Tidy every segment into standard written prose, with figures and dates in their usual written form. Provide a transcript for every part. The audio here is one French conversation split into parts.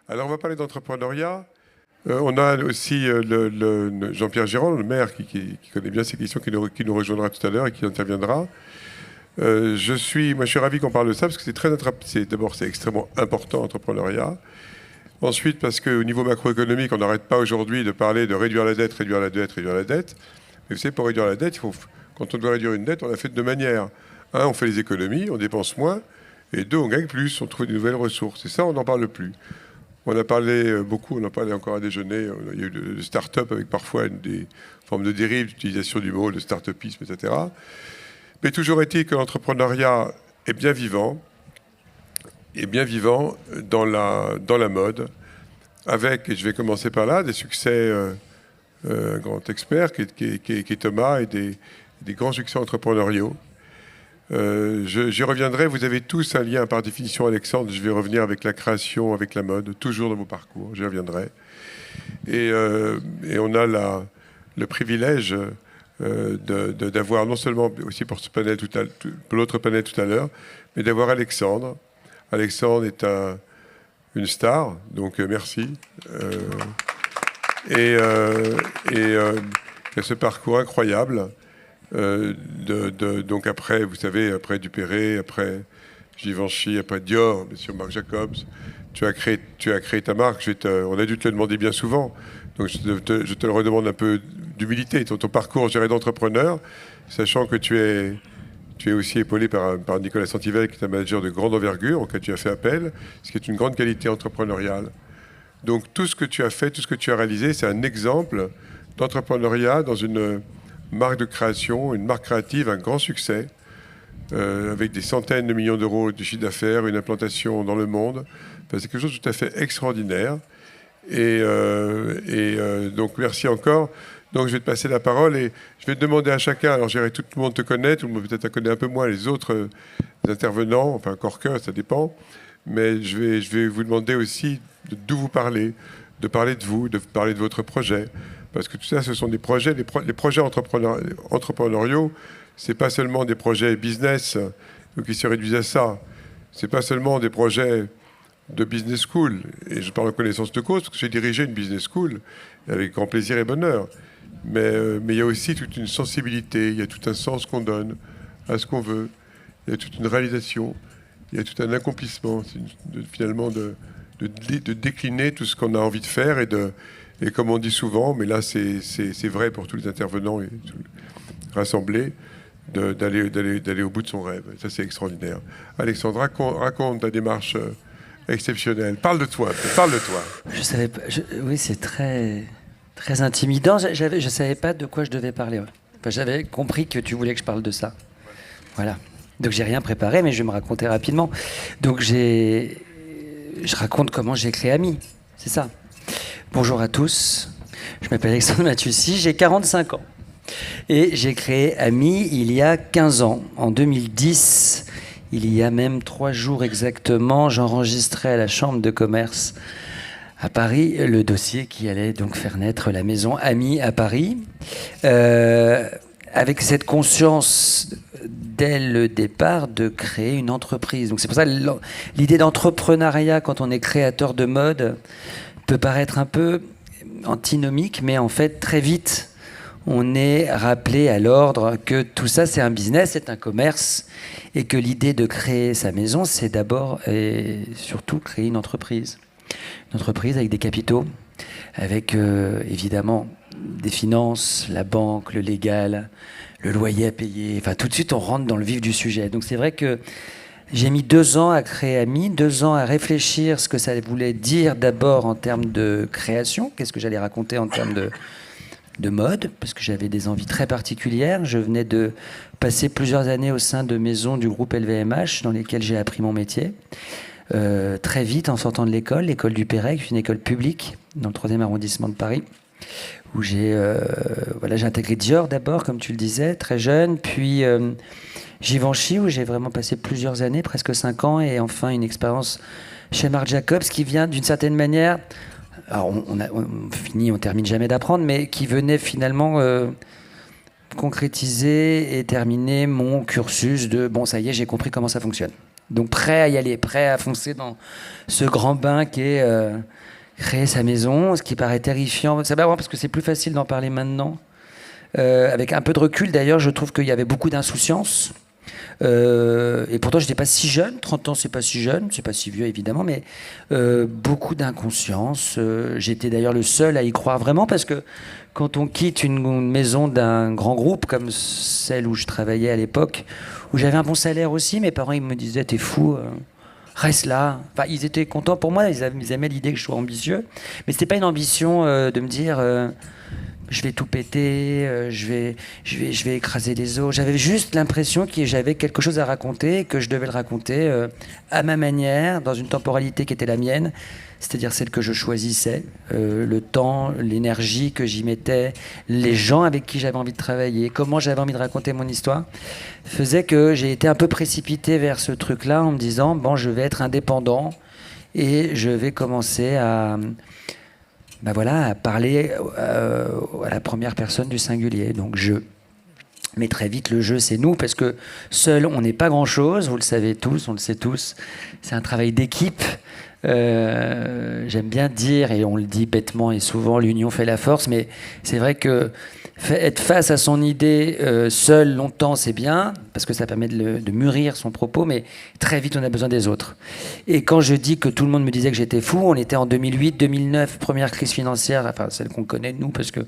Alors, on va parler d'entrepreneuriat. On a aussi Jean-Pierre Girand, le maire, qui connaît bien ces questions, qui nous rejoindra tout à l'heure et qui interviendra. Je suis ravi qu'on parle de ça parce que d'abord, c'est extrêmement important, l'entrepreneuriat. Ensuite, parce qu'au niveau macroéconomique, on n'arrête pas aujourd'hui de parler de réduire la dette, réduire la dette, réduire la dette. Mais vous savez, pour réduire la dette, quand on doit réduire une dette, on la fait de deux manières. Un, on fait les économies, on dépense moins. Et deux, on gagne plus, on trouve de nouvelles ressources. Et ça, on n'en parle plus. On a parlé beaucoup, on en parlait encore à déjeuner. Il y a eu de start-up avec parfois des formes de dérive, d'utilisation du mot, de start-upisme, etc. Mais toujours est-il que l'entrepreneuriat est bien vivant dans la mode, avec, et je vais commencer par là, des succès, un grand expert qui est Thomas, et des grands succès entrepreneuriaux. J'y reviendrai, vous avez tous un lien par définition, Alexandre, je vais revenir avec la création, avec la mode, toujours dans vos parcours, j'y reviendrai. Et on a le privilège d'avoir non seulement aussi pour ce panel pour l'autre panel tout à l'heure, mais d'avoir Alexandre. Alexandre est une star, donc merci. Il a ce parcours incroyable. Donc après, vous savez, après Dupéré, après Givenchy, après Dior, monsieur Marc Jacobs, tu as créé ta marque. On a dû te le demander bien souvent. Donc je te le redemande un peu d'humilité. Ton parcours, je dirais, d'entrepreneur, sachant que tu es aussi épaulé par Nicolas Santivel, qui est un manager de grande envergure, auquel tu as fait appel, ce qui est une grande qualité entrepreneuriale. Donc tout ce que tu as fait, tout ce que tu as réalisé, c'est un exemple d'entrepreneuriat dans une marque de création, une marque créative, un grand succès, avec des centaines de millions d'euros de chiffre d'affaires, une implantation dans le monde. Enfin, c'est quelque chose de tout à fait extraordinaire. Donc merci encore. Donc je vais te passer la parole et je vais te demander à chacun, alors je dirais tout le monde te connaît, tout le monde peut-être connaît un peu moins les autres intervenants, enfin encore que, ça dépend, mais je vais vous demander aussi d'où vous parlez, de parler de vous, de parler de votre projet, parce que tout ça, ce sont des projets, les projets entrepreneuriaux, c'est pas seulement des projets business qui se réduisent à ça, c'est pas seulement des projets de business school, et je parle en connaissance de cause, parce que j'ai dirigé une business school, avec grand plaisir et bonheur. Mais il y a aussi toute une sensibilité, il y a tout un sens qu'on donne à ce qu'on veut, il y a toute une réalisation, il y a tout un accomplissement, finalement, de décliner tout ce qu'on a envie de faire, et comme on dit souvent, mais là c'est vrai pour tous les intervenants et rassemblés, d'aller au bout de son rêve. Ça, c'est extraordinaire. Alexandre, raconte ta démarche exceptionnelle. Parle de toi. Je savais pas. Oui, c'est très intimidant. Je savais pas de quoi je devais parler. Ouais. Enfin, j'avais compris que tu voulais que je parle de ça. Voilà. Donc j'ai rien préparé, mais je vais me raconter rapidement. Donc je raconte comment j'ai créé Ami. C'est ça. Bonjour à tous. Je m'appelle Alexandre Mathussi, j'ai 45 ans. Et j'ai créé Ami il y a 15 ans, en 2010. Il y a même 3 jours exactement, j'enregistrais à la Chambre de commerce à Paris le dossier qui allait donc faire naître la maison Ami à Paris. Avec cette conscience dès le départ de créer une entreprise. Donc c'est pour ça l'idée d'entrepreneuriat quand on est créateur de mode peut paraître un peu antinomique, mais en fait très vite on est rappelé à l'ordre que tout ça c'est un business, c'est un commerce, et que l'idée de créer sa maison c'est d'abord et surtout créer une entreprise. Une entreprise avec des capitaux, avec évidemment des finances, la banque, le légal, le loyer à payer. Enfin, tout de suite, on rentre dans le vif du sujet. Donc, c'est vrai que j'ai mis 2 ans à créer Ami, 2 ans à réfléchir ce que ça voulait dire d'abord en termes de création, qu'est-ce que j'allais raconter en termes de mode, parce que j'avais des envies très particulières. Je venais de passer plusieurs années au sein de maisons du groupe LVMH, dans lesquelles j'ai appris mon métier. Très vite, en sortant de l'école du Pérec, une école publique dans le 3e arrondissement de Paris, où j'ai intégré Dior d'abord, comme tu le disais, très jeune, puis Givenchy, où j'ai vraiment passé plusieurs années, presque 5 ans, et enfin une expérience chez Marc Jacobs, qui vient d'une certaine manière, alors on termine jamais d'apprendre, mais qui venait finalement concrétiser et terminer mon cursus de bon, ça y est, j'ai compris comment ça fonctionne. Donc prêt à y aller, prêt à foncer dans ce grand bain qui est créer sa maison, ce qui paraît terrifiant. C'est marrant parce que c'est plus facile d'en parler maintenant. Avec un peu de recul, d'ailleurs, je trouve qu'il y avait beaucoup d'insouciance. Et pourtant, je n'étais pas si jeune. 30 ans, c'est pas si jeune, c'est pas si vieux, évidemment, mais beaucoup d'inconscience. J'étais d'ailleurs le seul à y croire vraiment parce que quand on quitte une maison d'un grand groupe comme celle où je travaillais à l'époque, où j'avais un bon salaire aussi, mes parents ils me disaient t'es fou, reste là. Enfin, ils étaient contents pour moi, ils aimaient l'idée que je sois ambitieux, mais c'était pas une ambition de me dire je vais tout péter, je vais écraser les autres. J'avais juste l'impression que j'avais quelque chose à raconter et que je devais le raconter à ma manière, dans une temporalité qui était la mienne, c'est-à-dire celle que je choisissais, le temps, l'énergie que j'y mettais, les gens avec qui j'avais envie de travailler, comment j'avais envie de raconter mon histoire, faisait que j'ai été un peu précipité vers ce truc-là en me disant, bon, je vais être indépendant et je vais commencer à parler à la première personne du singulier, donc je. Mais très vite, le jeu, c'est nous, parce que seul, on n'est pas grand-chose, vous le savez tous, on le sait tous, c'est un travail d'équipe. J'aime bien dire, et on le dit bêtement et souvent, l'union fait la force, mais c'est vrai que être face à son idée seul longtemps, c'est bien, parce que ça permet de mûrir son propos, mais très vite, on a besoin des autres. Et quand je dis que tout le monde me disait que j'étais fou, on était en 2008, 2009, première crise financière, enfin celle qu'on connaît nous, parce que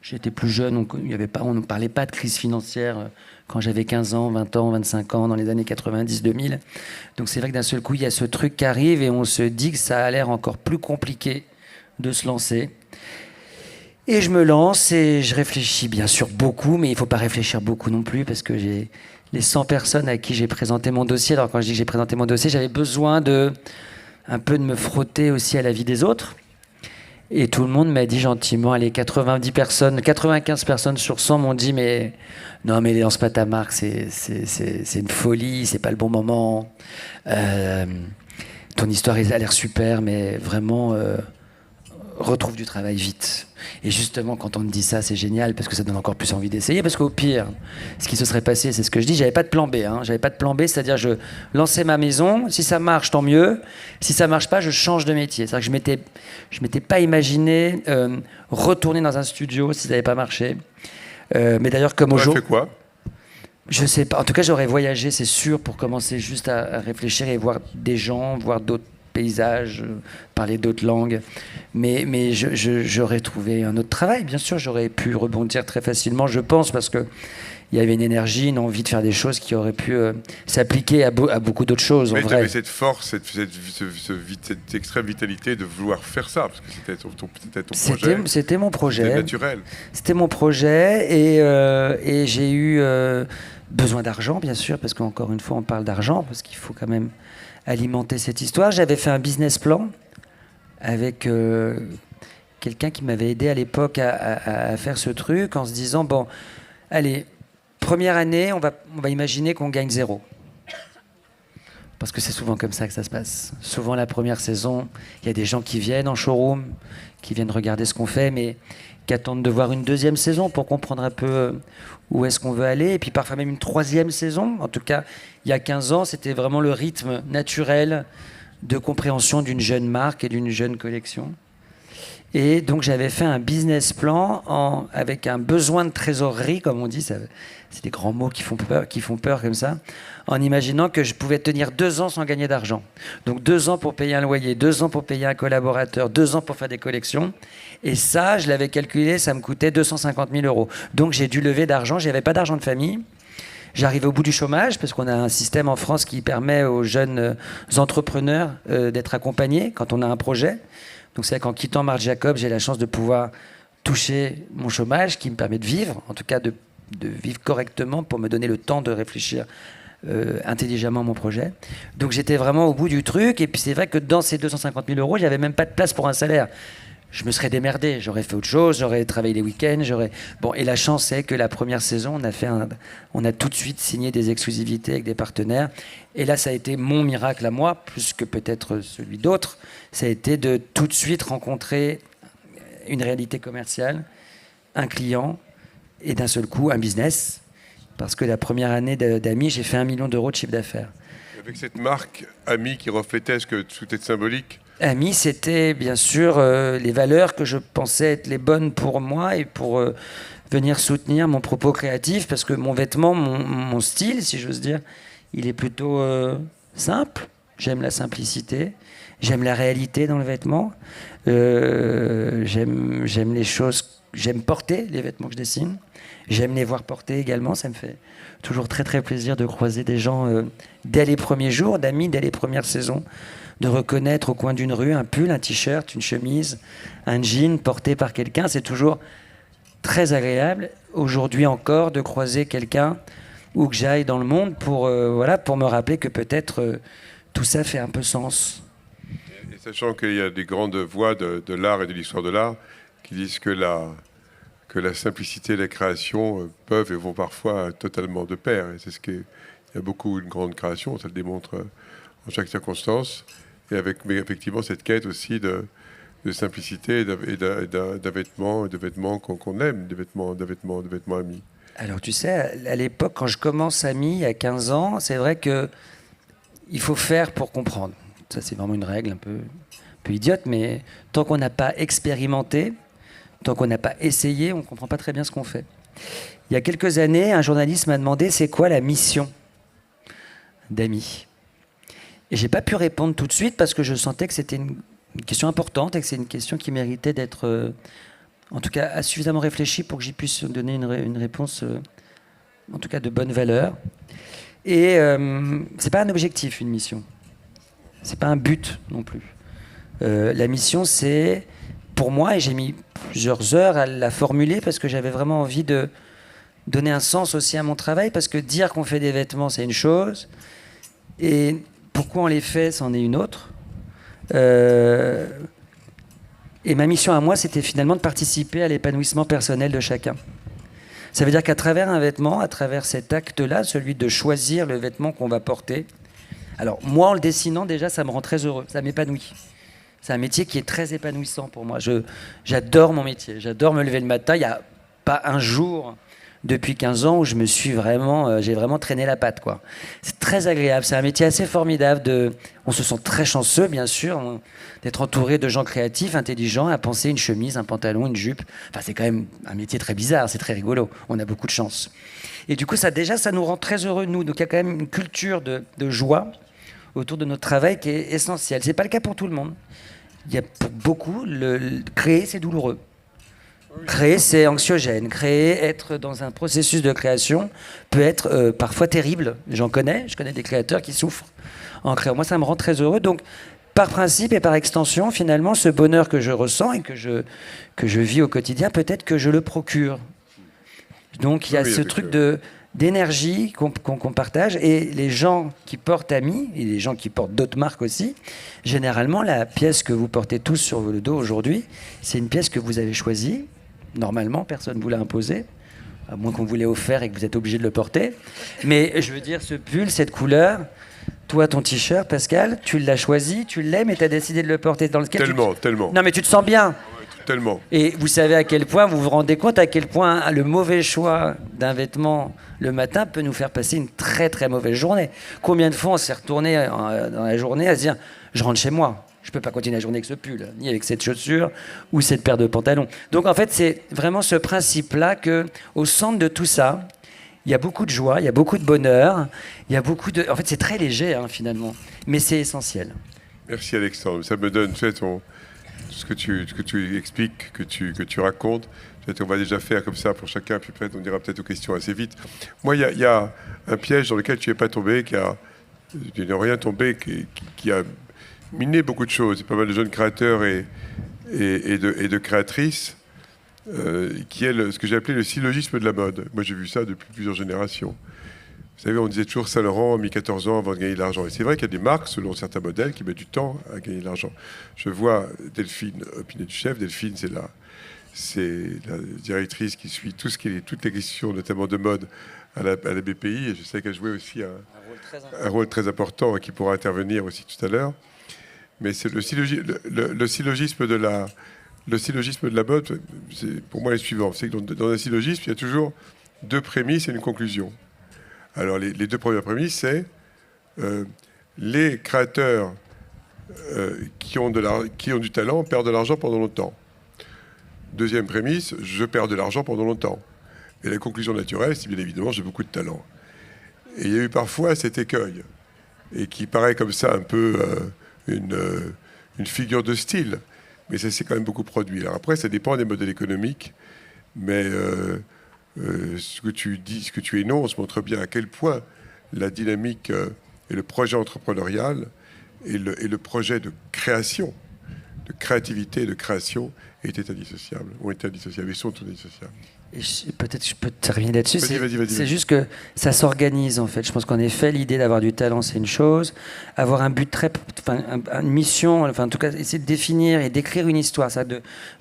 j'étais plus jeune, on ne parlait pas de crise financière quand j'avais 15 ans, 20 ans, 25 ans, dans les années 90-2000. Donc c'est vrai que d'un seul coup, il y a ce truc qui arrive et on se dit que ça a l'air encore plus compliqué de se lancer. Et je me lance et je réfléchis bien sûr beaucoup, mais il ne faut pas réfléchir beaucoup non plus parce que j'ai les 100 personnes à qui j'ai présenté mon dossier. Alors quand je dis que j'ai présenté mon dossier, j'avais besoin un peu de me frotter aussi à la vie des autres. Et tout le monde m'a dit gentiment, allez, 95 personnes sur 100 m'ont dit, mais non, mais lance pas ta marque, c'est une folie, c'est pas le bon moment. Ton histoire a l'air super, mais vraiment, retrouve du travail vite. Et justement, quand on me dit ça, c'est génial, parce que ça donne encore plus envie d'essayer, parce qu'au pire, ce qui se serait passé, c'est ce que je dis, j'avais pas de plan B. J'avais pas de plan B, c'est-à-dire je lançais ma maison, si ça marche, tant mieux. Si ça marche pas, je change de métier. C'est-à-dire que je m'étais pas imaginé retourner dans un studio si ça n'avait pas marché. Mais d'ailleurs, comme aujourd'hui... Tu as fait quoi ? Je sais pas. En tout cas, j'aurais voyagé, c'est sûr, pour commencer juste à réfléchir et voir des gens, voir d'autres paysages, parler d'autres langues. Mais j'aurais trouvé un autre travail, bien sûr. J'aurais pu rebondir très facilement, je pense, parce que il y avait une énergie, une envie de faire des choses qui auraient pu s'appliquer à beaucoup d'autres choses. Mais tu avais cette force, cette extrême vitalité de vouloir faire ça, parce que c'était ton projet. C'était mon projet. C'était naturel. C'était mon projet et j'ai eu besoin d'argent, bien sûr, parce qu'encore une fois, on parle d'argent, parce qu'il faut quand même alimenter cette histoire. J'avais fait un business plan avec quelqu'un qui m'avait aidé à l'époque à faire ce truc, en se disant, bon, allez, première année, on va imaginer qu'on gagne 0. Parce que c'est souvent comme ça que ça se passe. Souvent, la première saison, il y a des gens qui viennent en showroom, qui viennent regarder ce qu'on fait, mais qui attendent de voir une deuxième saison pour comprendre un peu où est-ce qu'on veut aller. Et puis parfois même une troisième saison. En tout cas, il y a 15 ans, c'était vraiment le rythme naturel de compréhension d'une jeune marque et d'une jeune collection. Et donc j'avais fait un business plan avec un besoin de trésorerie, comme on dit, c'est des grands mots qui font peur comme ça, en imaginant que je pouvais tenir 2 ans sans gagner d'argent. Donc 2 ans pour payer un loyer, 2 ans pour payer un collaborateur, 2 ans pour faire des collections. Et ça, je l'avais calculé, ça me coûtait 250 000 €. Donc j'ai dû lever d'argent, j'avais pas d'argent de famille. J'arrivais au bout du chômage, parce qu'on a un système en France qui permet aux jeunes entrepreneurs d'être accompagnés quand on a un projet. Donc c'est vrai qu'en quittant Marc Jacob, j'ai la chance de pouvoir toucher mon chômage qui me permet de vivre, en tout cas de vivre correctement pour me donner le temps de réfléchir intelligemment à mon projet. Donc j'étais vraiment au bout du truc. Et puis c'est vrai que dans ces 250 000 €, il n'y avait même pas de place pour un salaire. Je me serais démerdé, j'aurais fait autre chose, j'aurais travaillé les week-ends, Bon, et la chance, c'est que la première saison, on a tout de suite signé des exclusivités avec des partenaires. Et là, ça a été mon miracle à moi, plus que peut-être celui d'autres. Ça a été de tout de suite rencontrer une réalité commerciale, un client, et d'un seul coup un business, parce que la première année d'Ami, j'ai fait 1 million d'euros de chiffre d'affaires. Avec cette marque Ami qui reflétait ce que tout est symbolique. Ami, c'était bien sûr les valeurs que je pensais être les bonnes pour moi et pour venir soutenir mon propos créatif, parce que mon vêtement, mon style, si j'ose dire, il est plutôt simple. J'aime la simplicité, j'aime la réalité dans le vêtement, j'aime les choses, j'aime porter les vêtements que je dessine, j'aime les voir porter également, ça me fait toujours très très plaisir de croiser des gens dès les premiers jours, d'amis dès les premières saisons, de reconnaître au coin d'une rue un pull, un t-shirt, une chemise, un jean porté par quelqu'un, c'est toujours très agréable, aujourd'hui encore, de croiser quelqu'un où que j'aille dans le monde pour me rappeler que peut-être tout ça fait un peu sens. Et sachant qu'il y a des grandes voix de l'art et de l'histoire de l'art qui disent que la simplicité et la création peuvent et vont parfois totalement de pair. Et c'est il y a beaucoup de grandes créations, ça le démontre en chaque circonstance. Et mais effectivement cette quête aussi de simplicité et d'un vêtement qu'on aime, des vêtements amis. Alors tu sais, à l'époque, quand je commence Ami, à 15 ans, c'est vrai que il faut faire pour comprendre. Ça, c'est vraiment une règle un peu idiote, mais tant qu'on n'a pas expérimenté, tant qu'on n'a pas essayé, on ne comprend pas très bien ce qu'on fait. Il y a quelques années, un journaliste m'a demandé c'est quoi la mission d'Ami. Et j'ai pas pu répondre tout de suite parce que je sentais que c'était une question importante et que c'est une question qui méritait d'être, en tout cas, suffisamment réfléchie pour que j'y puisse donner une réponse, en tout cas de bonne valeur. Et c'est pas un objectif, une mission. C'est pas un but non plus. La mission, c'est pour moi, et j'ai mis plusieurs heures à la formuler parce que j'avais vraiment envie de donner un sens aussi à mon travail, parce que dire qu'on fait des vêtements, c'est une chose, et pourquoi on les fait, c'en est une autre. Et ma mission à moi, c'était finalement de participer à l'épanouissement personnel de chacun. Ça veut dire qu'à travers un vêtement, à travers cet acte-là, celui de choisir le vêtement qu'on va porter, alors moi, en le dessinant, déjà, ça me rend très heureux, ça m'épanouit. C'est un métier qui est très épanouissant pour moi. J'adore mon métier, j'adore me lever le matin. Il n'y a pas un jour depuis 15 ans où j'ai vraiment traîné la patte, quoi. C'est très agréable, c'est un métier assez formidable. On se sent très chanceux, bien sûr, d'être entouré de gens créatifs, intelligents, à penser une chemise, un pantalon, une jupe. Enfin, c'est quand même un métier très bizarre, c'est très rigolo. On a beaucoup de chance. Et du coup, ça nous rend très heureux, nous. Donc, il y a quand même une culture de joie autour de notre travail qui est essentielle. C'est pas le cas pour tout le monde. Il y a pour beaucoup, créer, c'est douloureux. Créer, c'est anxiogène. Créer, être dans un processus de création peut être parfois terrible. Je connais des créateurs qui souffrent en créant. Moi, ça me rend très heureux. Donc, par principe et par extension, finalement, ce bonheur que je ressens et que je vis au quotidien, peut-être que je le procure. Donc, il y a ce truc d'énergie qu'on partage, et les gens qui portent Ami et les gens qui portent d'autres marques aussi, généralement la pièce que vous portez tous sur le dos aujourd'hui, c'est une pièce que vous avez choisie. Normalement, personne ne vous l'a imposée, à moins qu'on vous l'ait offert et que vous êtes obligé de le porter. Mais je veux dire, ce pull, cette couleur, toi, ton t-shirt, Pascal, tu l'as choisi, tu l'aimes et tu as décidé de le porter, dans lequel Tellement. Non, mais tu te sens bien. Tellement. Et vous savez à quel point, vous vous rendez compte à quel point le mauvais choix d'un vêtement le matin peut nous faire passer une très très mauvaise journée. Combien de fois on s'est retourné dans la journée à se dire je rentre chez moi, je peux pas continuer la journée avec ce pull, ni avec cette chaussure ou cette paire de pantalons. Donc en fait c'est vraiment ce principe-là que au centre de tout ça, il y a beaucoup de joie, il y a beaucoup de bonheur, il y a beaucoup de... En fait c'est très léger finalement, mais c'est essentiel. Merci Alexandre, ça me donne ce que tu expliques, que tu racontes. On va déjà faire comme ça pour chacun, puis peut-être on ira peut-être aux questions assez vite. Moi, il y a un piège dans lequel tu n'es pas tombé, tu n'es rien tombé, qui a miné beaucoup de choses. Il y a pas mal de jeunes créateurs et de créatrices, qui est ce que j'ai appelé le syllogisme de la mode. Moi, j'ai vu ça depuis plusieurs générations. Vous savez, on disait toujours Saint-Laurent a mis 14 ans avant de gagner de l'argent. Et c'est vrai qu'il y a des marques, selon certains modèles, qui mettent du temps à gagner de l'argent. Je vois Delphine Pinet-Duchef. Delphine, c'est la directrice qui suit toutes les questions, notamment de mode, à la BPI. Et je sais qu'elle jouait aussi un rôle très important et qui pourra intervenir aussi tout à l'heure. Mais c'est le syllogisme de le syllogisme de la mode, pour moi, est le suivant. C'est que dans un syllogisme, il y a toujours 2 prémices et une conclusion. Alors, les 2 premières prémices, c'est les créateurs qui ont du talent perdent de l'argent pendant longtemps. Deuxième prémisse, je perds de l'argent pendant longtemps. Et la conclusion naturelle, c'est bien évidemment, j'ai beaucoup de talent. Et il y a eu parfois cet écueil, et qui paraît comme ça un peu une figure de style, mais ça s'est quand même beaucoup produit. Alors après, ça dépend des modèles économiques, mais ce que tu dis, ce que tu énonces montre bien à quel point la dynamique et le projet entrepreneurial et le projet de création, de créativité et de création étaient indissociables, ont été indissociables et sont indissociables. Peut-être je peux terminer là-dessus. Vas-y. C'est juste que ça s'organise en fait. Je pense qu'en effet, l'idée d'avoir du talent, c'est une chose. Avoir un but une mission, enfin en tout cas, essayer de définir et d'écrire une histoire, ça,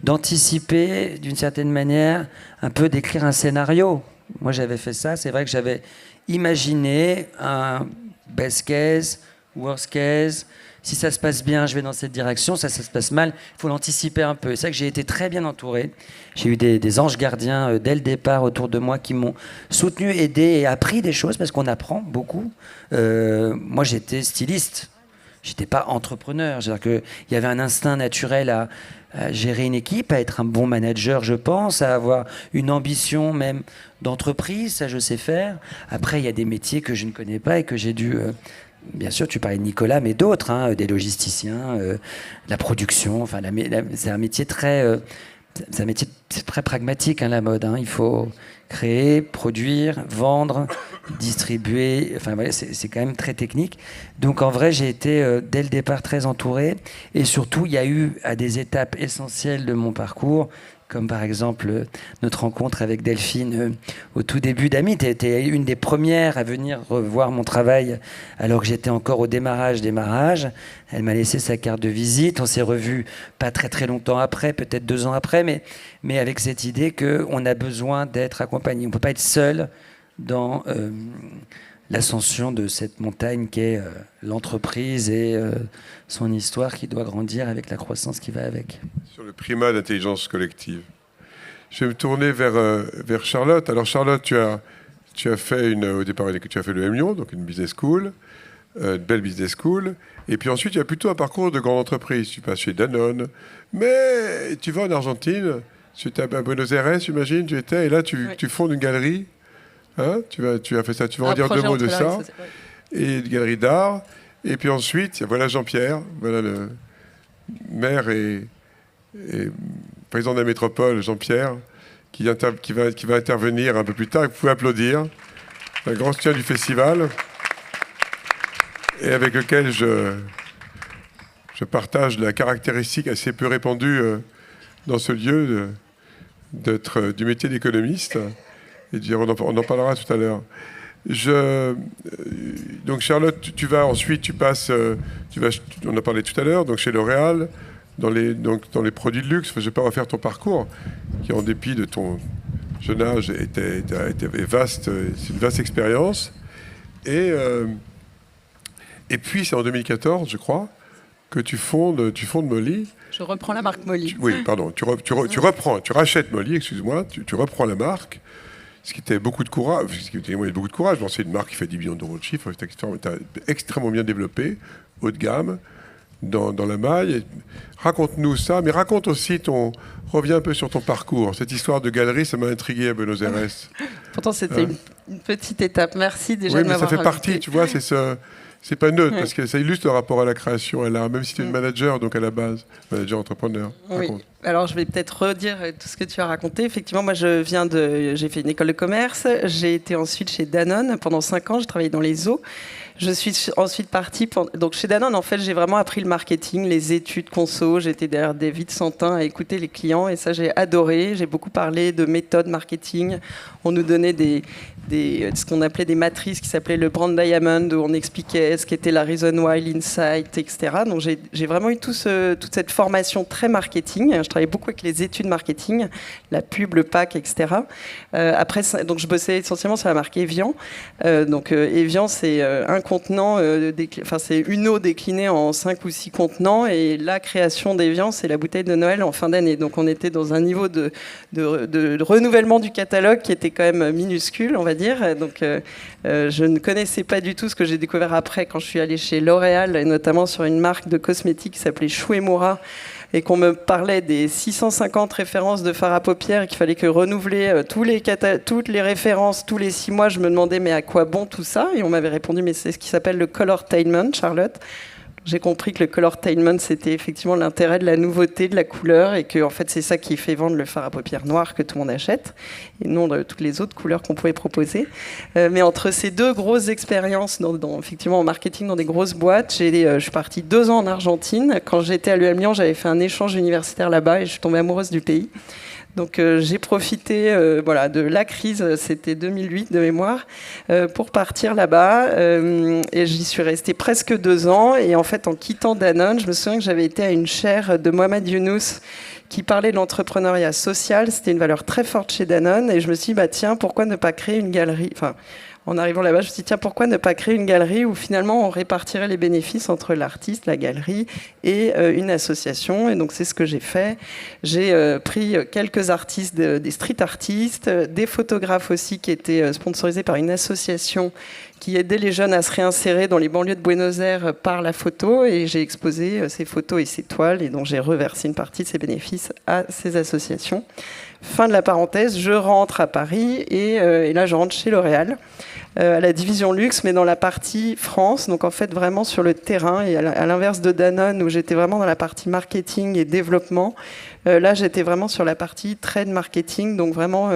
d'anticiper d'une certaine manière, un peu d'écrire un scénario. Moi, j'avais fait ça. C'est vrai que j'avais imaginé un best case, worst case. Si ça se passe bien, je vais dans cette direction. Ça se passe mal, il faut l'anticiper un peu. C'est ça que j'ai été très bien entouré. J'ai eu des anges gardiens dès le départ autour de moi qui m'ont soutenu, aidé et appris des choses parce qu'on apprend beaucoup. Moi, j'étais styliste. J'étais pas entrepreneur. C'est-à-dire qu'il y avait un instinct naturel à gérer une équipe, à être un bon manager, je pense, à avoir une ambition même d'entreprise. Ça, je sais faire. Après, il y a des métiers que je ne connais pas et que j'ai dû... Bien sûr, tu parlais de Nicolas, mais d'autres, des logisticiens, la production. Enfin, c'est un métier très pragmatique, la mode. Il faut créer, produire, vendre, distribuer. Enfin, voilà, c'est quand même très technique. Donc, en vrai, j'ai été dès le départ très entouré. Et surtout, il y a eu à des étapes essentielles de mon parcours, comme par exemple notre rencontre avec Delphine au tout début d'Ami. Tu étais une des premières à venir revoir mon travail alors que j'étais encore au démarrage. Elle m'a laissé sa carte de visite. On s'est revus pas très très longtemps après, peut-être 2 ans après, mais avec cette idée qu'on a besoin d'être accompagné. On ne peut pas être seul dans l'ascension de cette montagne qu'est l'entreprise et son histoire qui doit grandir avec la croissance qui va avec. Sur le primat d'intelligence collective. Je vais me tourner vers Charlotte. Alors Charlotte, tu as fait au départ, tu as fait le M Lyon, donc une business school, une belle business school. Et puis ensuite, tu as plutôt un parcours de grande entreprise. Tu passes chez Danone, mais tu vas en Argentine. Tu étais à Buenos Aires, j'imagine, tu étais, et là tu fondes une galerie. Tu as fait ça. Tu vas en dire 2 mots de ça. Et une galerie d'art. Et puis ensuite, voilà Jean-Pierre, voilà le maire et président de la métropole, Jean-Pierre, qui va intervenir un peu plus tard. Vous pouvez applaudir. Un grand soutien du festival et avec lequel je partage la caractéristique assez peu répandue dans ce lieu d'être du métier d'économiste. Et dire, on en parlera tout à l'heure. Donc Charlotte, tu passes, on en parlait tout à l'heure, donc chez L'Oréal, dans les produits de luxe. Je ne vais pas refaire ton parcours, qui en dépit de ton jeune âge était vaste. C'est une vaste expérience. Et puis c'est en 2014, je crois, que tu fondes Molly. Je reprends la marque Molly. Oui, pardon. Tu rachètes Molly, excuse-moi. Tu reprends la marque. Ce qui était beaucoup de courage. Bon, c'est une marque qui fait 10 millions d'euros de chiffre. C'est extrêmement bien développé, haut de gamme, dans la maille. Raconte-nous ça, mais raconte aussi reviens un peu sur ton parcours. Cette histoire de galerie, ça m'a intrigué à Buenos Aires. Pourtant, c'était une petite étape. Merci déjà de m'avoir invité. Ça fait partie, tu vois, c'est pas neutre, parce que ça illustre le rapport à la création. Même si tu es une manager, donc à la base, manager entrepreneur. Oui. Alors, je vais peut-être redire tout ce que tu as raconté. Effectivement, moi, j'ai fait une école de commerce. J'ai été ensuite chez Danone pendant 5 ans. J'ai travaillé dans les eaux. Je suis ensuite partie. Donc, chez Danone, en fait, j'ai vraiment appris le marketing, les études conso. J'étais derrière des vides Santin à écouter les clients. Et ça, j'ai adoré. J'ai beaucoup parlé de méthodes marketing. On nous donnait des ce qu'on appelait des matrices qui s'appelaient le Brand Diamond, où on expliquait ce qu'était la Reason Why, l'Insight, etc. Donc j'ai vraiment eu toute cette formation très marketing. Je travaillais beaucoup avec les études marketing, la pub, le pack, etc. Après, donc je bossais essentiellement sur la marque Evian. Evian, c'est un contenant, c'est une eau déclinée en 5 ou 6 contenants, et la création d'Evian, c'est la bouteille de Noël en fin d'année. Donc on était dans un niveau de renouvellement du catalogue qui était quand même minuscule, on va dire. Donc je ne connaissais pas du tout ce que j'ai découvert après quand je suis allée chez L'Oréal, et notamment sur une marque de cosmétiques qui s'appelait Shuemura, et qu'on me parlait des 650 références de fard à paupières et qu'il fallait que renouveler toutes les références tous les 6 mois. Je me demandais mais à quoi bon tout ça, et on m'avait répondu mais c'est ce qui s'appelle le colortainment, Charlotte. J'ai compris que le colortainment, c'était effectivement l'intérêt de la nouveauté, de la couleur, et que en fait, c'est ça qui fait vendre le fard à paupières noir que tout le monde achète, et non toutes les autres couleurs qu'on pouvait proposer. Mais entre ces deux grosses expériences, effectivement en marketing dans des grosses boîtes, je suis partie 2 ans en Argentine. Quand j'étais à l'UM Lyon, j'avais fait un échange universitaire là-bas et je suis tombée amoureuse du pays. Donc j'ai profité de la crise, c'était 2008 de mémoire, pour partir là-bas. Et j'y suis restée presque 2 ans. Et en fait, en quittant Danone, je me souviens que j'avais été à une chaire de Mohamed Younous qui parlait de l'entrepreneuriat social. C'était une valeur très forte chez Danone. Et je me suis dit, tiens, pourquoi ne pas créer une galerie ? En arrivant là-bas, je me suis dit, tiens, pourquoi ne pas créer une galerie où finalement on répartirait les bénéfices entre l'artiste, la galerie et une association. Et donc c'est ce que j'ai fait. J'ai pris quelques artistes, des street artistes, des photographes aussi qui étaient sponsorisés par une association qui aidait les jeunes à se réinsérer dans les banlieues de Buenos Aires par la photo. Et j'ai exposé ces photos et ces toiles, et donc j'ai reversé une partie de ces bénéfices à ces associations. Fin de la parenthèse, je rentre à Paris et là je rentre chez L'Oréal. À la division luxe, mais dans la partie France, donc en fait vraiment sur le terrain, et à l'inverse de Danone où j'étais vraiment dans la partie marketing et développement, là j'étais vraiment sur la partie trade marketing, donc vraiment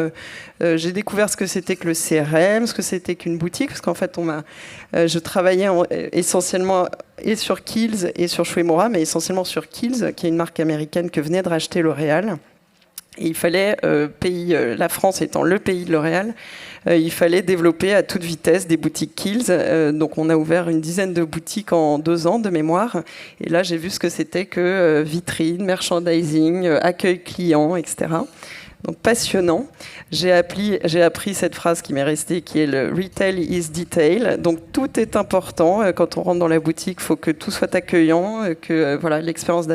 j'ai découvert ce que c'était que le CRM, ce que c'était qu'une boutique, parce qu'en fait je travaillais essentiellement et sur Kiehl's et sur Shuemura, mais essentiellement sur Kiehl's, qui est une marque américaine que venait de racheter L'Oréal. Et il fallait, la France étant le pays de L'Oréal, il fallait développer à toute vitesse des boutiques Kiehl's. Donc on a ouvert une dizaine de boutiques en 2 ans de mémoire. Et là, j'ai vu ce que c'était que vitrine, merchandising, accueil client, etc. Donc passionnant. J'ai appris cette phrase qui m'est restée, qui est le retail is detail. Donc tout est important. Quand on rentre dans la boutique, il faut que tout soit accueillant, que l'expérience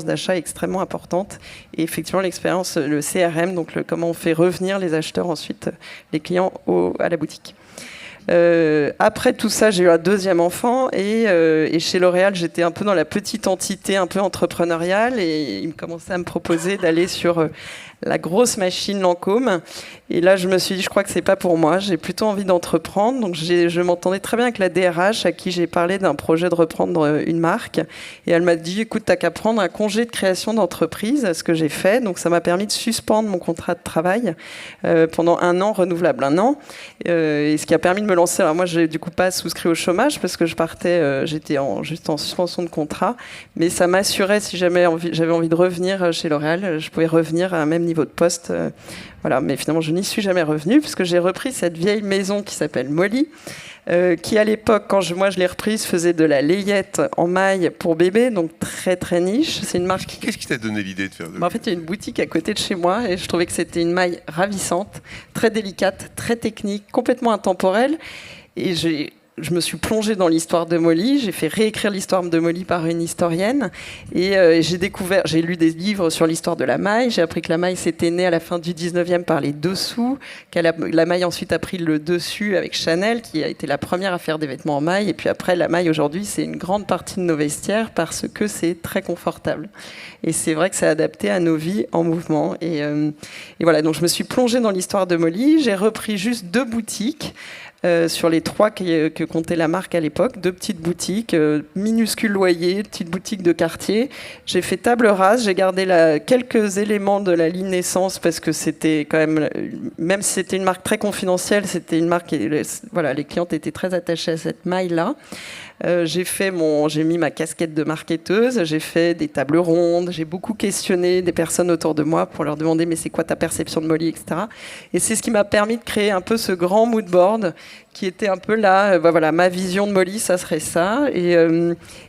d'achat est extrêmement importante. Et effectivement, l'expérience, le CRM, donc comment on fait revenir les acheteurs ensuite, les clients à la boutique. Après tout ça, j'ai eu un 2e enfant et chez L'Oréal, j'étais un peu dans la petite entité un peu entrepreneuriale, et ils commençaient à me proposer d'aller sur la grosse machine Lancôme. Et là, je me suis dit, je crois que c'est pas pour moi. J'ai plutôt envie d'entreprendre. Donc, je m'entendais très bien avec la DRH à qui j'ai parlé d'un projet de reprendre une marque. Et elle m'a dit, écoute, t'as qu'à prendre un congé de création d'entreprise, ce que j'ai fait. Donc, ça m'a permis de suspendre mon contrat de travail pendant 1 an, renouvelable 1 an. Et ce qui a permis de me lancer. Alors, moi, j'ai du coup pas souscrit au chômage parce que je partais, j'étais juste en suspension de contrat. Mais ça m'assurait, si jamais j'avais envie de revenir chez L'Oréal, je pouvais revenir à un même niveau de poste. Voilà, mais finalement, je n'y suis jamais revenue puisque j'ai repris cette vieille maison qui s'appelle Molly, qui à l'époque, quand je l'ai reprise, faisait de la layette en maille pour bébé, donc très très niche. C'est une marque. Qu'est-ce qui t'a donné l'idée de faire En fait, il y a une boutique à côté de chez moi et je trouvais que c'était une maille ravissante, très délicate, très technique, complètement intemporelle. Et je me suis plongée dans l'histoire de Molly. J'ai fait réécrire l'histoire de Molly par une historienne. Et j'ai lu des livres sur l'histoire de la maille. J'ai appris que la maille s'était née à la fin du 19e par les dessous, la maille ensuite a pris le dessus avec Chanel, qui a été la première à faire des vêtements en maille. Et puis après, la maille, aujourd'hui, c'est une grande partie de nos vestiaires parce que c'est très confortable. Et c'est vrai que c'est adapté à nos vies en mouvement. Et voilà, donc je me suis plongée dans l'histoire de Molly. J'ai repris juste 2 boutiques. sur les 3 que comptait la marque à l'époque. 2 petites boutiques, minuscules loyers, petites boutiques de quartier. J'ai fait table rase, j'ai gardé quelques éléments de la ligne Naissance parce que c'était quand même si c'était une marque très confidentielle, c'était une marque, voilà, les clientes étaient très attachées à cette maille-là. J'ai mis ma casquette de marketeuse, j'ai fait des tables rondes, j'ai beaucoup questionné des personnes autour de moi pour leur demander mais c'est quoi ta perception de Molly, etc. Et c'est ce qui m'a permis de créer un peu ce grand mood board qui était un peu là, voilà, ma vision de Molly, ça serait ça. Et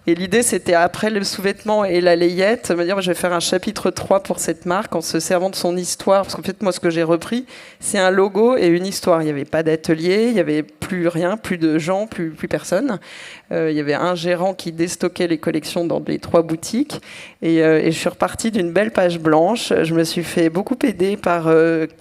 l'idée, c'était après le sous-vêtement et la layette, me dire je vais faire un chapitre 3 pour cette marque en se servant de son histoire. Parce qu'en fait, moi, ce que j'ai repris, c'est un logo et une histoire. Il n'y avait pas d'atelier, il n'y avait plus rien, plus de gens, plus personne. Il y avait un gérant qui déstockait les collections dans les 3 boutiques. Et je suis repartie d'une belle page blanche. Je me suis fait beaucoup aider par...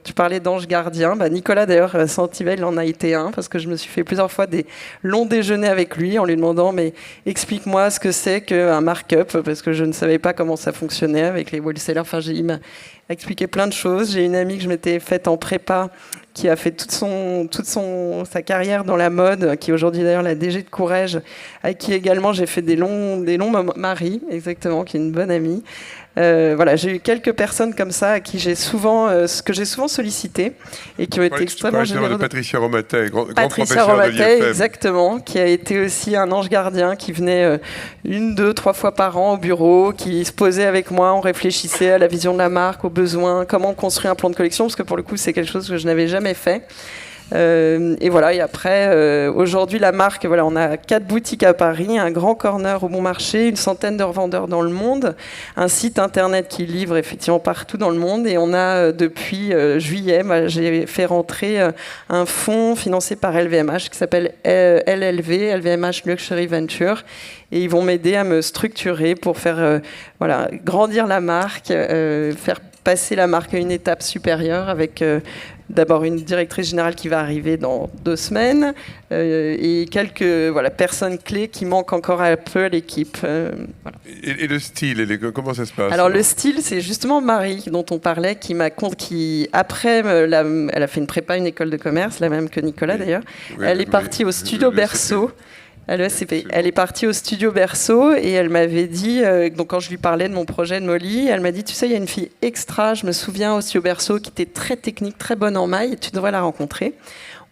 tu parlais d'ange gardien. Nicolas, d'ailleurs, Sentivel en a été un, parce que je me suis fait plusieurs fois des longs déjeuners avec lui en lui demandant mais explique-moi ce que c'est qu'un markup, parce que je ne savais pas comment ça fonctionnait avec les wholesalers. Enfin, il m'a expliqué plein de choses. J'ai une amie que je m'étais faite en prépa qui a fait toute sa carrière dans la mode, qui est aujourd'hui d'ailleurs la DG de Courrèges, avec qui également j'ai fait des longs maris, exactement, qui est une bonne amie. Voilà, j'ai eu quelques personnes comme ça à qui j'ai souvent sollicité et qui ont été extrêmement généreux. De Patricia Romatet, grand Patricia professeur de Romatet, l'IFM. exactement, qui a été aussi un ange gardien, qui venait 1, 2, 3 fois par an au bureau, qui se posait avec moi, on réfléchissait à la vision de la marque, aux besoins, comment on construit un plan de collection, parce que pour le coup c'est quelque chose que je n'avais jamais fait. Et voilà, et après, aujourd'hui, la marque, voilà, on a 4 boutiques à Paris, un grand corner au Bon Marché, une centaine de revendeurs dans le monde, un site internet qui livre effectivement partout dans le monde. Et on a, depuis juillet, j'ai fait rentrer un fonds financé par LVMH qui s'appelle LVMH Luxury Venture. Et ils vont m'aider à me structurer pour faire voilà, grandir la marque, faire passer la marque à une étape supérieure avec d'abord une directrice générale qui va arriver dans 2 semaines et quelques personnes clés qui manquent encore un peu à l'équipe. Voilà. Et le style, comment ça se passe? Alors le style, c'est justement Marie dont on parlait, qui après, elle a fait une prépa, une école de commerce, la même que Nicolas d'ailleurs. Oui, elle est partie au studio Berceau. À l'ESCP. Elle est partie au studio Berceau et elle m'avait dit, donc quand je lui parlais de mon projet de Molly, elle m'a dit, tu sais, il y a une fille extra, je me souviens au studio Berceau, qui était très technique, très bonne en maille, tu devrais la rencontrer.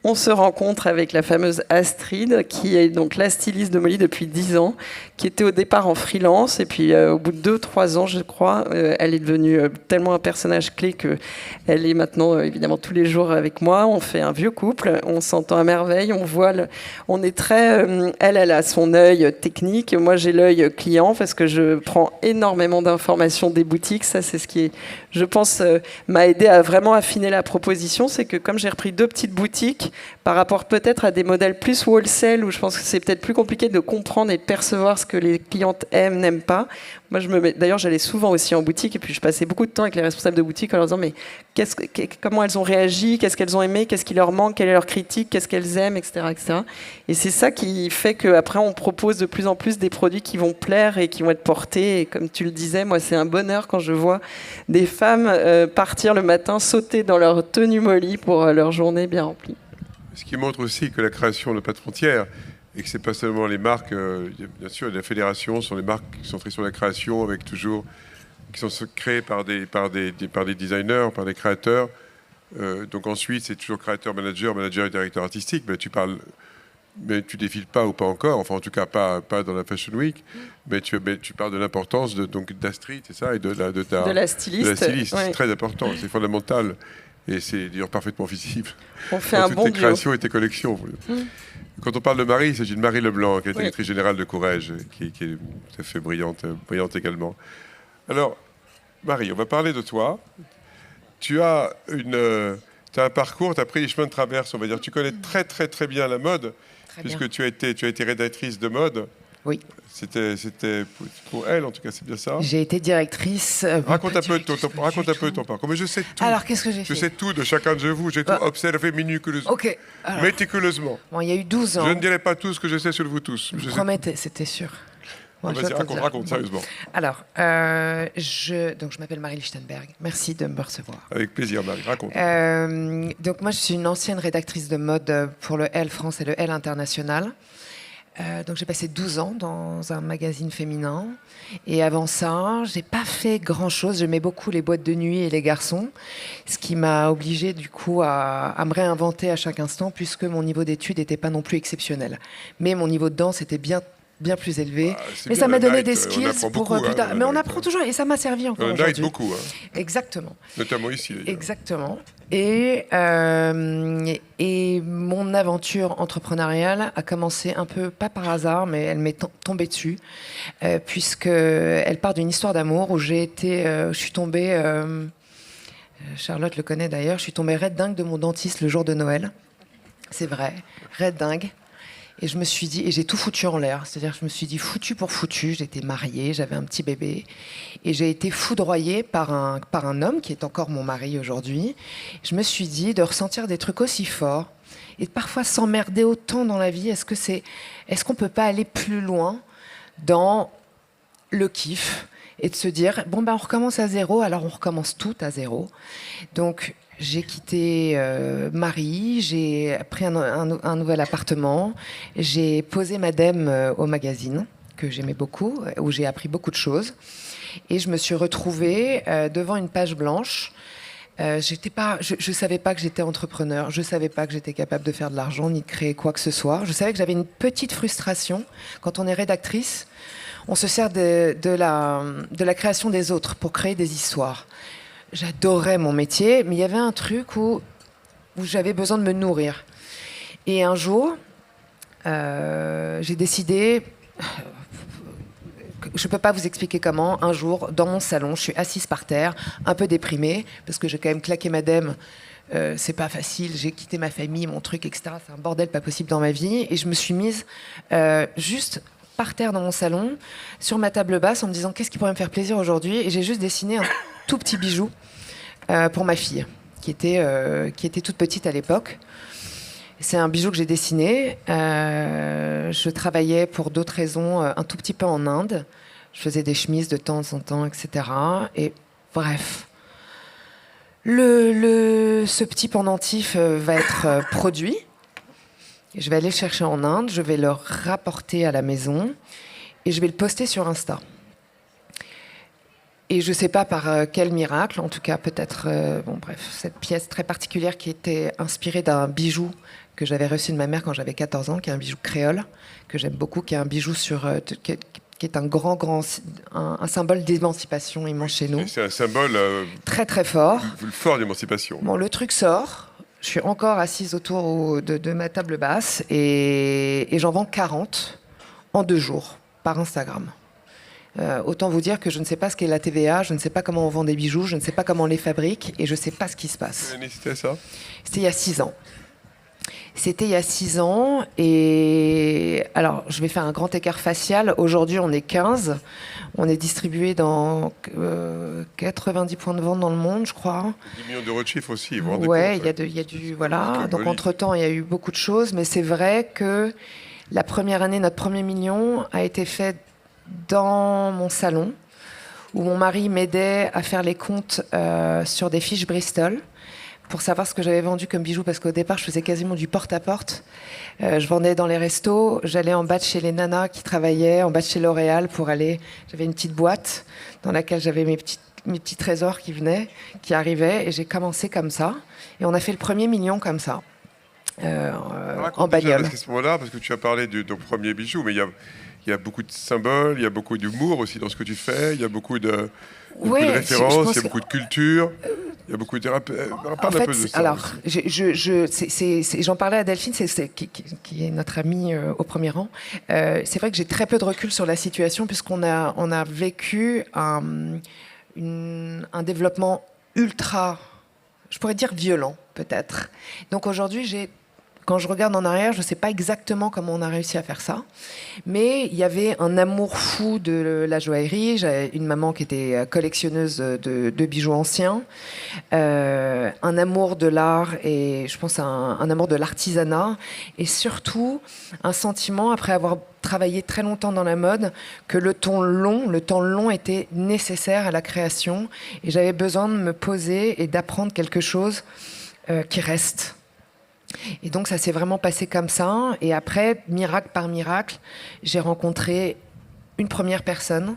On se rencontre avec la fameuse Astrid, qui est donc la styliste de Molly depuis 10 ans, qui était au départ en freelance. Et puis, au bout de 2-3 ans, je crois, elle est devenue tellement un personnage clé qu'elle est maintenant, évidemment, tous les jours avec moi. On fait un vieux couple, on s'entend à merveille, on est très... Elle a son œil technique, moi j'ai l'œil client, parce que je prends énormément d'informations des boutiques. Ça, c'est ce qui, je pense, m'a aidé à vraiment affiner la proposition. C'est que comme j'ai repris 2 petites boutiques, par rapport peut-être à des modèles plus wholesale, où je pense que c'est peut-être plus compliqué de comprendre et de percevoir ce que les clientes aiment, n'aiment pas. Moi, d'ailleurs, j'allais souvent aussi en boutique, et puis je passais beaucoup de temps avec les responsables de boutique en leur disant mais comment elles ont réagi, qu'est-ce qu'elles ont aimé, qu'est-ce qui leur manque, quelle est leur critique, qu'est-ce qu'elles aiment, etc., etc. Et c'est ça qui fait qu'après, on propose de plus en plus des produits qui vont plaire et qui vont être portés. Et comme tu le disais, moi, c'est un bonheur quand je vois des femmes partir le matin, sauter dans leur tenue Molly pour leur journée bien remplie. Ce qui montre aussi que la création n'a pas de frontières et que ce n'est pas seulement les marques. Bien sûr, la fédération sont les marques qui sont faites sur la création, qui sont créées par des designers, par des créateurs. Donc ensuite, c'est toujours créateur, manager et directeur artistique. Mais tu défiles pas ou pas encore. Enfin, en tout cas, pas dans la Fashion Week. Mais tu parles de l'importance d'Astrid, c'est ça, et de la styliste. Ouais. C'est très important, c'est fondamental. Et c'est d'ailleurs parfaitement visible. On fait un bon tes créations et tes collections. Quand on parle de Marie, il s'agit de Marie Leblanc, qui est directrice générale de Courrèges, qui est tout à fait brillante également. Alors, Marie, on va parler de toi. Tu as un parcours, tu as pris les chemins de traverse, on va dire. Tu connais très très très bien la mode, puisque tu as été rédactrice de mode. Oui. C'était pour elle, en tout cas, c'est bien ça. J'ai été directrice. Raconte un peu ton parcours. Mais je sais tout. Alors, qu'est-ce que j'ai fait ? Je sais tout de chacun de vous. J'ai tout observé minutieusement. Ok. Méticuleusement. Bon, il y a eu 12 ans. Je ne dirai pas tout ce que je sais sur vous tous. Je promettais, c'était sûr. Moi, Vas-y, raconte, sérieusement. Alors, donc je m'appelle Marie Lichtenberg. Merci de me recevoir. Avec plaisir, Marie, raconte. Donc moi, je suis une ancienne rédactrice de mode pour le Elle France et le Elle International. Donc j'ai passé 12 ans dans un magazine féminin. Et avant ça, j'ai pas fait grand-chose. J'aimais beaucoup les boîtes de nuit et les garçons, ce qui m'a obligée du coup à me réinventer à chaque instant, puisque mon niveau d'études n'était pas non plus exceptionnel. Mais mon niveau de danse était bien plus élevé. Mais ça m'a donné des skills pour plus tard. Mais on apprend toujours, et ça m'a servi encore aujourd'hui. On aide beaucoup. Exactement. Notamment ici. D'ailleurs. Exactement. Et mon aventure entrepreneuriale a commencé un peu, pas par hasard, mais elle m'est tombée dessus, puisqu'elle part d'une histoire d'amour où je suis tombée, Charlotte le connaît d'ailleurs, je suis tombée raide dingue de mon dentiste le jour de Noël. C'est vrai, raide dingue. Et je me suis dit, et j'ai tout foutu en l'air, c'est-à-dire que je me suis dit foutu pour foutu, j'étais mariée, j'avais un petit bébé, et j'ai été foudroyée par un homme qui est encore mon mari aujourd'hui. Je me suis dit de ressentir des trucs aussi forts, et de parfois s'emmerder autant dans la vie, est-ce qu'on peut pas aller plus loin dans le kiff, et de se dire, bon ben on recommence à zéro, alors on recommence tout à zéro. Donc j'ai quitté Marie, j'ai pris un nouvel appartement, j'ai posé Madame au magazine, que j'aimais beaucoup, où j'ai appris beaucoup de choses. Et je me suis retrouvée devant une page blanche. Je savais pas que j'étais entrepreneur, je savais pas que j'étais capable de faire de l'argent, ni de créer quoi que ce soit. Je savais que j'avais une petite frustration. Quand on est rédactrice, on se sert de la création des autres pour créer des histoires. J'adorais mon métier, mais il y avait un truc où j'avais besoin de me nourrir. Et un jour, j'ai décidé, je ne peux pas vous expliquer comment, un jour, dans mon salon, je suis assise par terre, un peu déprimée, parce que j'ai quand même claqué madame, c'est pas facile, j'ai quitté ma famille, mon truc, etc. C'est un bordel pas possible dans ma vie. Et je me suis mise juste par terre dans mon salon, sur ma table basse, en me disant qu'est-ce qui pourrait me faire plaisir aujourd'hui. Et j'ai juste dessiné un tout petit bijou pour ma fille, qui était toute petite à l'époque. C'est un bijou que j'ai dessiné. Je travaillais pour d'autres raisons un tout petit peu en Inde. Je faisais des chemises de temps en temps, etc. Et bref, ce petit pendentif va être produit. Je vais aller le chercher en Inde, je vais le rapporter à la maison et je vais le poster sur Insta. Et je ne sais pas par quel miracle, en tout cas peut-être, cette pièce très particulière qui était inspirée d'un bijou que j'avais reçu de ma mère quand j'avais 14 ans, qui est un bijou créole, que j'aime beaucoup, qui est un bijou qui est un symbole d'émancipation immense chez nous. C'est un symbole très très fort. Fort d'émancipation. Bon, le truc sort. Je suis encore assise autour de ma table basse et j'en vends 40 en 2 jours par Instagram. Autant vous dire que je ne sais pas ce qu'est la TVA, je ne sais pas comment on vend des bijoux, je ne sais pas comment on les fabrique et je ne sais pas ce qui se passe. Quelle année c'était ça ? C'était il y a 6 ans. C'était il y a 6 ans et alors je vais faire un grand écart facial. Aujourd'hui on est 15, on est distribué dans 90 points de vente dans le monde je crois. 10 millions d'euros de chiffre aussi. Ouais, il y a du voilà. Donc entre-temps il y a eu beaucoup de choses, mais c'est vrai que la première année, notre premier million a été fait dans mon salon où mon mari m'aidait à faire les comptes sur des fiches Bristol pour savoir ce que j'avais vendu comme bijoux, parce qu'au départ, je faisais quasiment du porte-à-porte. Je vendais dans les restos, j'allais en bas de chez les nanas qui travaillaient, en bas de chez L'Oréal pour aller... J'avais une petite boîte dans laquelle j'avais mes petits trésors qui arrivaient, et j'ai commencé comme ça. Et on a fait le premier million comme ça, en bagnole. À ce moment-là, parce que tu as parlé de ton premier bijou, mais il y a beaucoup de symboles, il y a beaucoup d'humour aussi dans ce que tu fais, il y a beaucoup de références, il y a beaucoup de culture... Il y a beaucoup de en fait, alors, j'en parlais à Delphine, qui est notre amie au premier rang. C'est vrai que j'ai très peu de recul sur la situation puisqu'on a vécu un développement ultra, je pourrais dire violent peut-être. Donc aujourd'hui, j'ai quand je regarde en arrière, je ne sais pas exactement comment on a réussi à faire ça. Mais il y avait un amour fou de la joaillerie. J'avais une maman qui était collectionneuse de bijoux anciens. Un amour de l'art et je pense un amour de l'artisanat. Et surtout, un sentiment, après avoir travaillé très longtemps dans la mode, que le temps long était nécessaire à la création. Et j'avais besoin de me poser et d'apprendre quelque chose qui reste. Et donc ça s'est vraiment passé comme ça. Et après, miracle par miracle, j'ai rencontré une première personne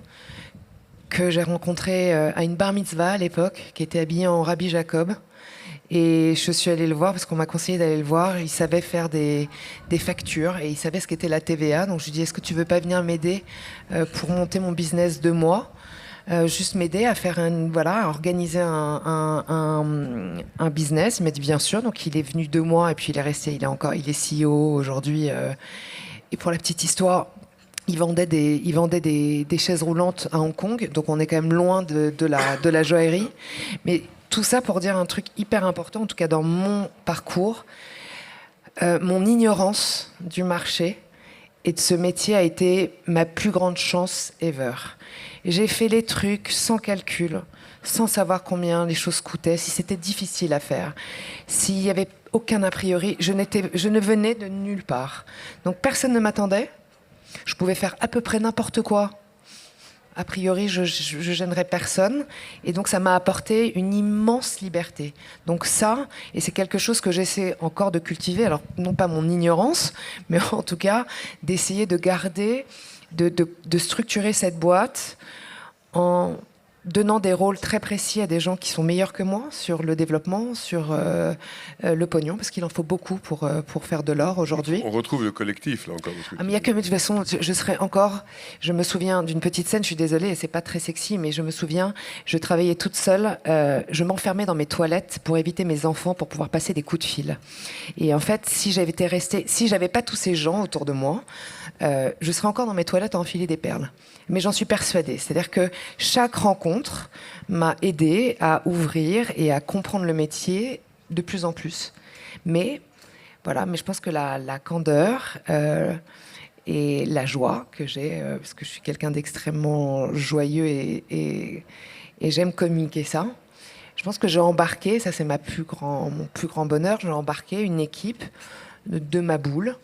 que j'ai rencontrée à une bar mitzvah à l'époque, qui était habillée en Rabbi Jacob. Et je suis allée le voir parce qu'on m'a conseillé d'aller le voir. Il savait faire des factures et il savait ce qu'était la TVA. Donc je lui ai dit, est-ce que tu veux pas venir m'aider pour monter mon business de moi, juste m'aider à faire à organiser un business. Il m'a dit bien sûr. Donc il est venu 2 mois et puis il est resté. Il est CEO aujourd'hui. Et pour la petite histoire, il vendait des chaises roulantes à Hong Kong. Donc on est quand même loin de la joaillerie. Mais tout ça pour dire un truc hyper important, en tout cas dans mon parcours. Mon ignorance du marché et de ce métier a été ma plus grande chance ever. J'ai fait les trucs sans calcul, sans savoir combien les choses coûtaient, si c'était difficile à faire, s'il n'y avait aucun a priori. Je ne venais de nulle part. Donc personne ne m'attendait. Je pouvais faire à peu près n'importe quoi. A priori, je gênerais personne. Et donc, ça m'a apporté une immense liberté. Donc ça, et c'est quelque chose que j'essaie encore de cultiver. Alors, non pas mon ignorance, mais en tout cas, d'essayer de garder, de structurer cette boîte en donnant des rôles très précis à des gens qui sont meilleurs que moi sur le développement, sur le pognon, parce qu'il en faut beaucoup pour faire de l'or aujourd'hui. On retrouve le collectif, là, encore. Mais il y a que de toute façon, je me souviens d'une petite scène, je suis désolée, et c'est pas très sexy, mais je me souviens, je travaillais toute seule, je m'enfermais dans mes toilettes pour éviter mes enfants, pour pouvoir passer des coups de fil. Et en fait, si j'avais pas tous ces gens autour de moi, je serais encore dans mes toilettes à enfiler des perles. Mais j'en suis persuadée. C'est-à-dire que chaque rencontre m'a aidée à ouvrir et à comprendre le métier de plus en plus. Mais je pense que la candeur et la joie que j'ai, parce que je suis quelqu'un d'extrêmement joyeux et j'aime communiquer ça, je pense que j'ai embarqué, ça c'est mon plus grand bonheur, j'ai embarqué une équipe de ma boule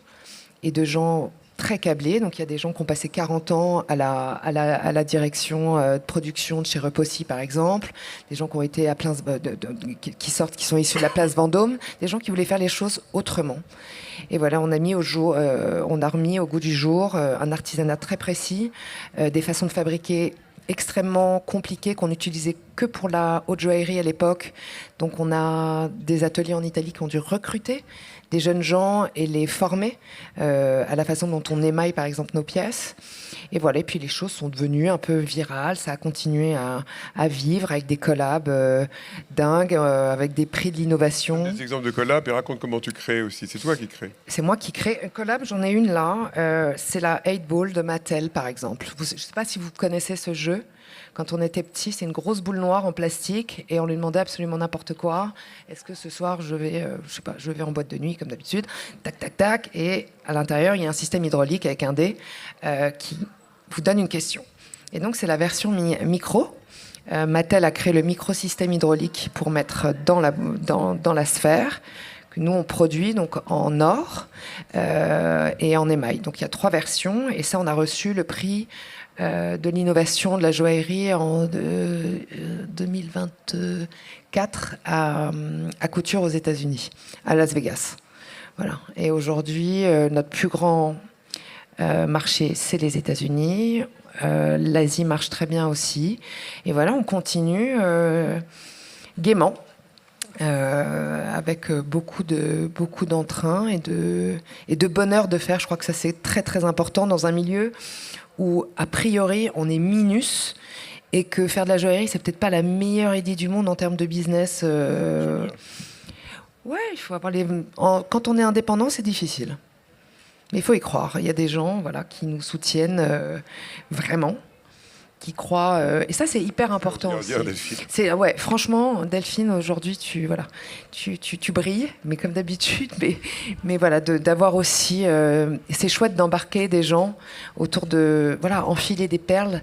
et de gens très câblés. Donc il y a des gens qui ont passé 40 ans à la direction de production de chez Repossi, par exemple, des gens qui ont été qui sont issus de la place Vendôme, des gens qui voulaient faire les choses autrement. Et voilà, on a remis au goût du jour un artisanat très précis, des façons de fabriquer extrêmement compliquées qu'on n'utilisait que pour la haute joaillerie à l'époque. Donc on a des ateliers en Italie qui ont dû recruter des jeunes gens et les former à la façon dont on émaille par exemple nos pièces. Et voilà, et puis les choses sont devenues un peu virales, ça a continué à vivre avec des collabs dingues, avec des prix de l'innovation. Des exemples de collabs et raconte comment tu crées aussi, c'est toi qui crées. C'est moi qui crée. Un collab, j'en ai une là, c'est la 8 Ball de Mattel par exemple. Je ne sais pas si vous connaissez ce jeu. Quand on était petit, c'est une grosse boule noire en plastique et on lui demandait absolument n'importe quoi. Est-ce que ce soir je vais en boîte de nuit comme d'habitude, tac tac tac, et à l'intérieur il y a un système hydraulique avec un dé qui vous donne une question. Et donc c'est la version micro. Mattel a créé le microsystème hydraulique pour mettre dans la sphère que nous on produit donc en or et en émail. Donc il y a 3 versions et ça on a reçu le prix de l'innovation de la joaillerie en 2024 à Couture aux États-Unis, à Las Vegas. Voilà. Et aujourd'hui, notre plus grand marché, c'est les États-Unis. L'Asie marche très bien aussi. Et voilà, on continue gaiement. Avec beaucoup d'entrain et de bonheur de faire. Je crois que ça c'est très très important dans un milieu où a priori on est minus et que faire de la joaillerie c'est peut-être pas la meilleure idée du monde en termes de business. Ouais, il faut avoir quand on est indépendant c'est difficile, mais il faut y croire. Il y a des gens qui nous soutiennent vraiment, qui croient. Et ça, c'est hyper important aussi. Ouais, franchement, Delphine, aujourd'hui, tu brilles, mais comme d'habitude. Mais voilà, d'avoir aussi... c'est chouette d'embarquer des gens autour de... Voilà, enfiler des perles.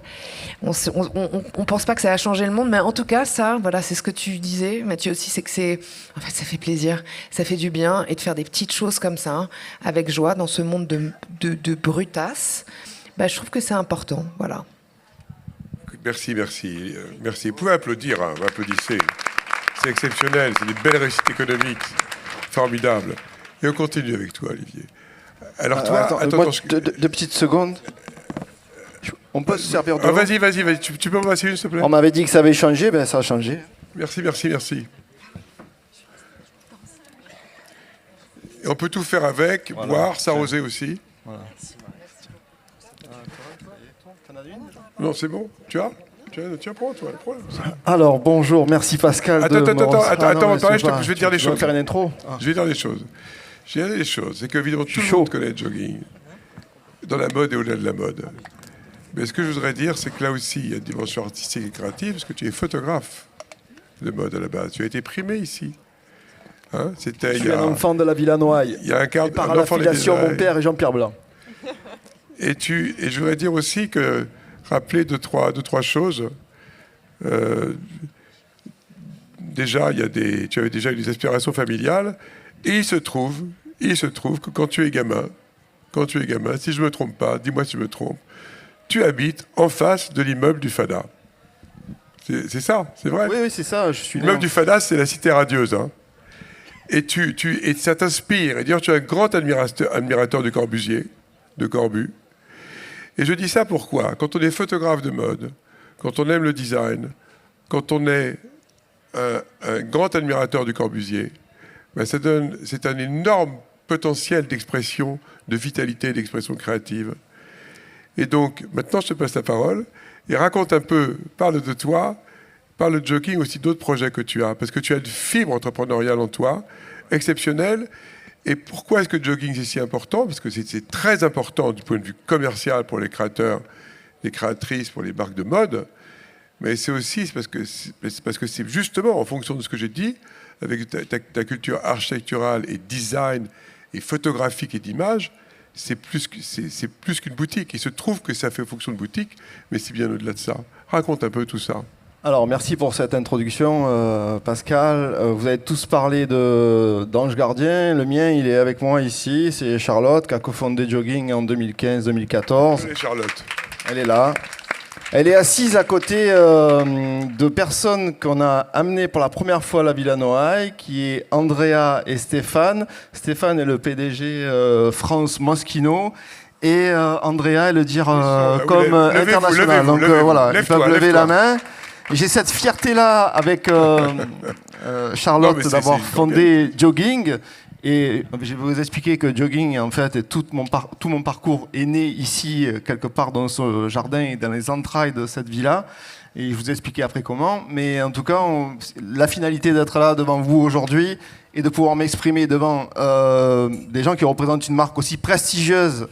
On pense pas que ça va changer le monde, mais en tout cas, ça, voilà, c'est ce que tu disais, Mathieu aussi, c'est que en fait, ça fait plaisir, ça fait du bien, et de faire des petites choses comme ça, hein, avec joie, dans ce monde de brutasse, je trouve que c'est important, voilà. Merci. Vous pouvez applaudir, hein, vous applaudissez. C'est exceptionnel, c'est des belles réussites économiques, formidables. Et on continue avec toi, Olivier. Alors toi, attends, deux petites secondes. On peut se servir de l'eau. Vas-y, tu peux m'en passer une, s'il te plaît? On m'avait dit que ça avait changé, ça a changé. Merci. Et on peut tout faire avec, voilà, boire, s'arroser aussi. Voilà. Non, c'est bon. Tu as prends, toi. Alors, bonjour, merci Pascal. Attends, je vais te dire les choses. Faire une intro. Je vais dire les choses. C'est qu'évidemment, tout le monde connaît le jogging, dans la mode et au-delà de la mode. Mais ce que je voudrais dire, c'est que là aussi, il y a une dimension artistique et créative, parce que tu es photographe de mode à la base. Tu as été primé ici. Hein, je suis un enfant de la Villa Noailles. Il y a un quart par l'affiliation, mon père et Jean-Pierre Blanc. Et je voudrais dire aussi que, rappeler deux, trois choses. Déjà, tu avais déjà eu des aspirations familiales, et il se trouve que quand tu es gamin, si je ne me trompe pas, dis-moi si je me trompe, tu habites en face de l'immeuble du FADA. C'est ça, c'est vrai? Oui, c'est ça. L'immeuble du FADA, c'est la cité radieuse. Hein. Et ça t'inspire. Et d'ailleurs, tu es un grand admirateur de Corbusier, de Corbu. Et je dis ça pourquoi? Quand on est photographe de mode, quand on aime le design, quand on est un grand admirateur du Corbusier, c'est un énorme potentiel d'expression, de vitalité, d'expression créative. Et donc, maintenant, je te passe la parole et raconte un peu, parle de toi, parle de jogging, aussi d'autres projets que tu as, parce que tu as une fibre entrepreneuriale en toi, exceptionnelle. Et pourquoi est-ce que le jogging c'est si important? Parce que c'est très important du point de vue commercial pour les créateurs, les créatrices, pour les marques de mode. Mais c'est aussi parce que c'est justement en fonction de ce que j'ai dit, avec ta culture architecturale et design et photographique et d'image, c'est plus qu'une boutique. Il se trouve que ça fait fonction de boutique, mais c'est bien au-delà de ça. Raconte un peu tout ça. Alors, merci pour cette introduction, Pascal. Vous avez tous parlé d'Ange Gardien. Le mien, il est avec moi ici. C'est Charlotte, qui a cofondé Jogging en 2015-2014. Et Charlotte. Elle est là. Elle est assise à côté de personnes qu'on a amenées pour la première fois à la Villa Noailles, qui est Andrea et Stéphane. Stéphane est le PDG France Moschino. Et Andrea est le dire comme international. Donc voilà, ils peuvent lever la main. J'ai cette fierté-là avec Charlotte d'avoir fondé Jogging. Et je vais vous expliquer que Jogging, en fait, tout mon parcours est né ici, quelque part dans ce jardin et dans les entrailles de cette villa. Et je vous expliquer après comment. Mais en tout cas, la finalité d'être là devant vous aujourd'hui et de pouvoir m'exprimer devant des gens qui représentent une marque aussi prestigieuse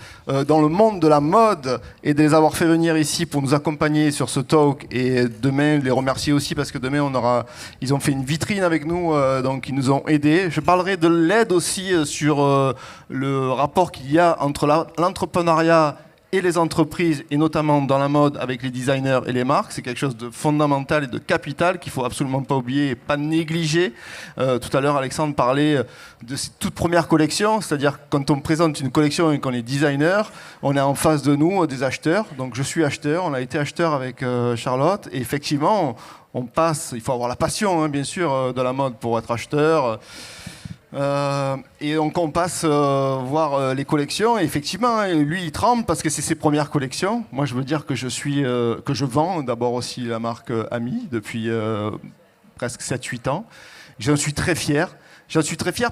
dans le monde de la mode et de les avoir fait venir ici pour nous accompagner sur ce talk. Et demain, les remercier aussi parce que demain, ils ont fait une vitrine avec nous, donc ils nous ont aidés. Je parlerai de l'aide aussi sur le rapport qu'il y a entre l'entrepreneuriat et les entreprises, et notamment dans la mode avec les designers et les marques. C'est quelque chose de fondamental et de capital qu'il ne faut absolument pas oublier et pas négliger. Tout à l'heure, Alexandre parlait de ses toutes premières collections, c'est-à-dire quand on présente une collection et qu'on est designer, on est en face de nous des acheteurs. Donc je suis acheteur, on a été acheteur avec Charlotte, et effectivement, on passe, il faut avoir la passion, hein, bien sûr, de la mode pour être acheteur. Et donc on passe voir les collections, et effectivement lui il tremble parce que c'est ses premières collections. Moi je veux dire que je vends d'abord aussi la marque Ami depuis presque 7-8 ans. J'en suis très fier.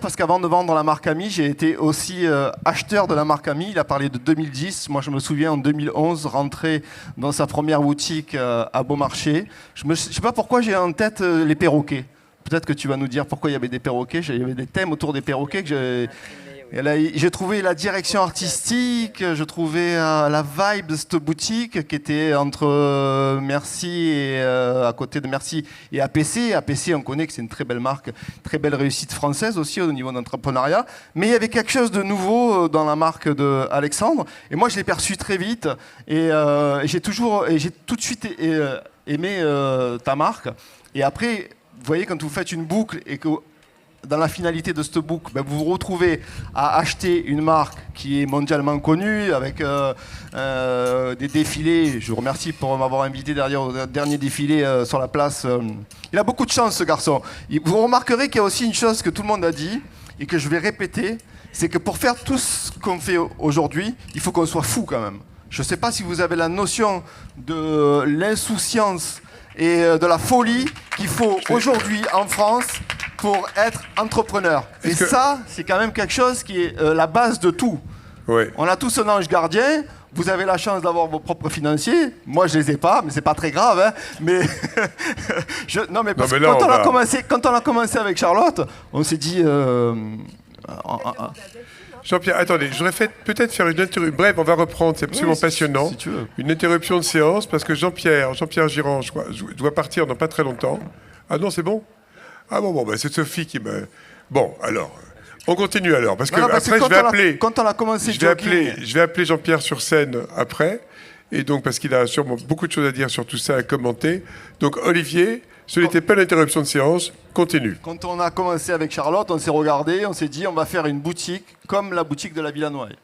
Parce qu'avant de vendre la marque Ami, j'ai été aussi acheteur de la marque Ami. Il a parlé de 2010. Moi, je me souviens, en 2011, rentrer dans sa première boutique à Beaumarchais. Je ne sais pas pourquoi j'ai en tête les perroquets. Peut-être que tu vas nous dire pourquoi il y avait des perroquets. Il y avait des thèmes autour des perroquets que J'ai trouvé la direction artistique, je trouvais la vibe de cette boutique qui était entre Merci et à côté de Merci et APC. APC, on connaît que c'est une très belle marque, très belle réussite française aussi au niveau d'entrepreneuriat. Mais il y avait quelque chose de nouveau dans la marque d'Alexandre. Et moi, je l'ai perçu très vite. Et j'ai tout de suite aimé ta marque. Et après, vous voyez, quand vous faites une boucle et que dans la finalité de cette boucle, vous vous retrouvez à acheter une marque qui est mondialement connue, avec des défilés. Je vous remercie pour m'avoir invité derrière au dernier défilé sur la place. Il a beaucoup de chance, ce garçon. Vous remarquerez qu'il y a aussi une chose que tout le monde a dit et que je vais répéter, c'est que pour faire tout ce qu'on fait aujourd'hui, il faut qu'on soit fou quand même. Je ne sais pas si vous avez la notion de l'insouciance et de la folie qu'il faut aujourd'hui en France pour être entrepreneur. Et ça, c'est quand même quelque chose qui est la base de tout. Oui. On a tous un ange gardien. Vous avez la chance d'avoir vos propres financiers. Moi, je les ai pas, mais c'est pas très grave. Hein. Mais quand on a commencé avec Charlotte, on s'est dit. Jean-Pierre, attendez, j'aurais peut-être faire une interruption. Bref, on va reprendre, c'est absolument passionnant. Si tu veux. Une interruption de séance parce que Jean-Pierre Girand, je crois, doit partir dans pas très longtemps. Ah non, c'est bon? Ah bon, c'est Sophie qui me... Bon, alors, on continue alors, parce que après je vais appeler... Quand on a commencé je vais appeler Jean-Pierre sur scène après, et donc parce qu'il a sûrement beaucoup de choses à dire sur tout ça, à commenter. Donc Olivier, ce n'était pas l'interruption de séance, continue. Quand on a commencé avec Charlotte, on s'est regardé, on s'est dit on va faire une boutique comme la boutique de la Villa Noailles.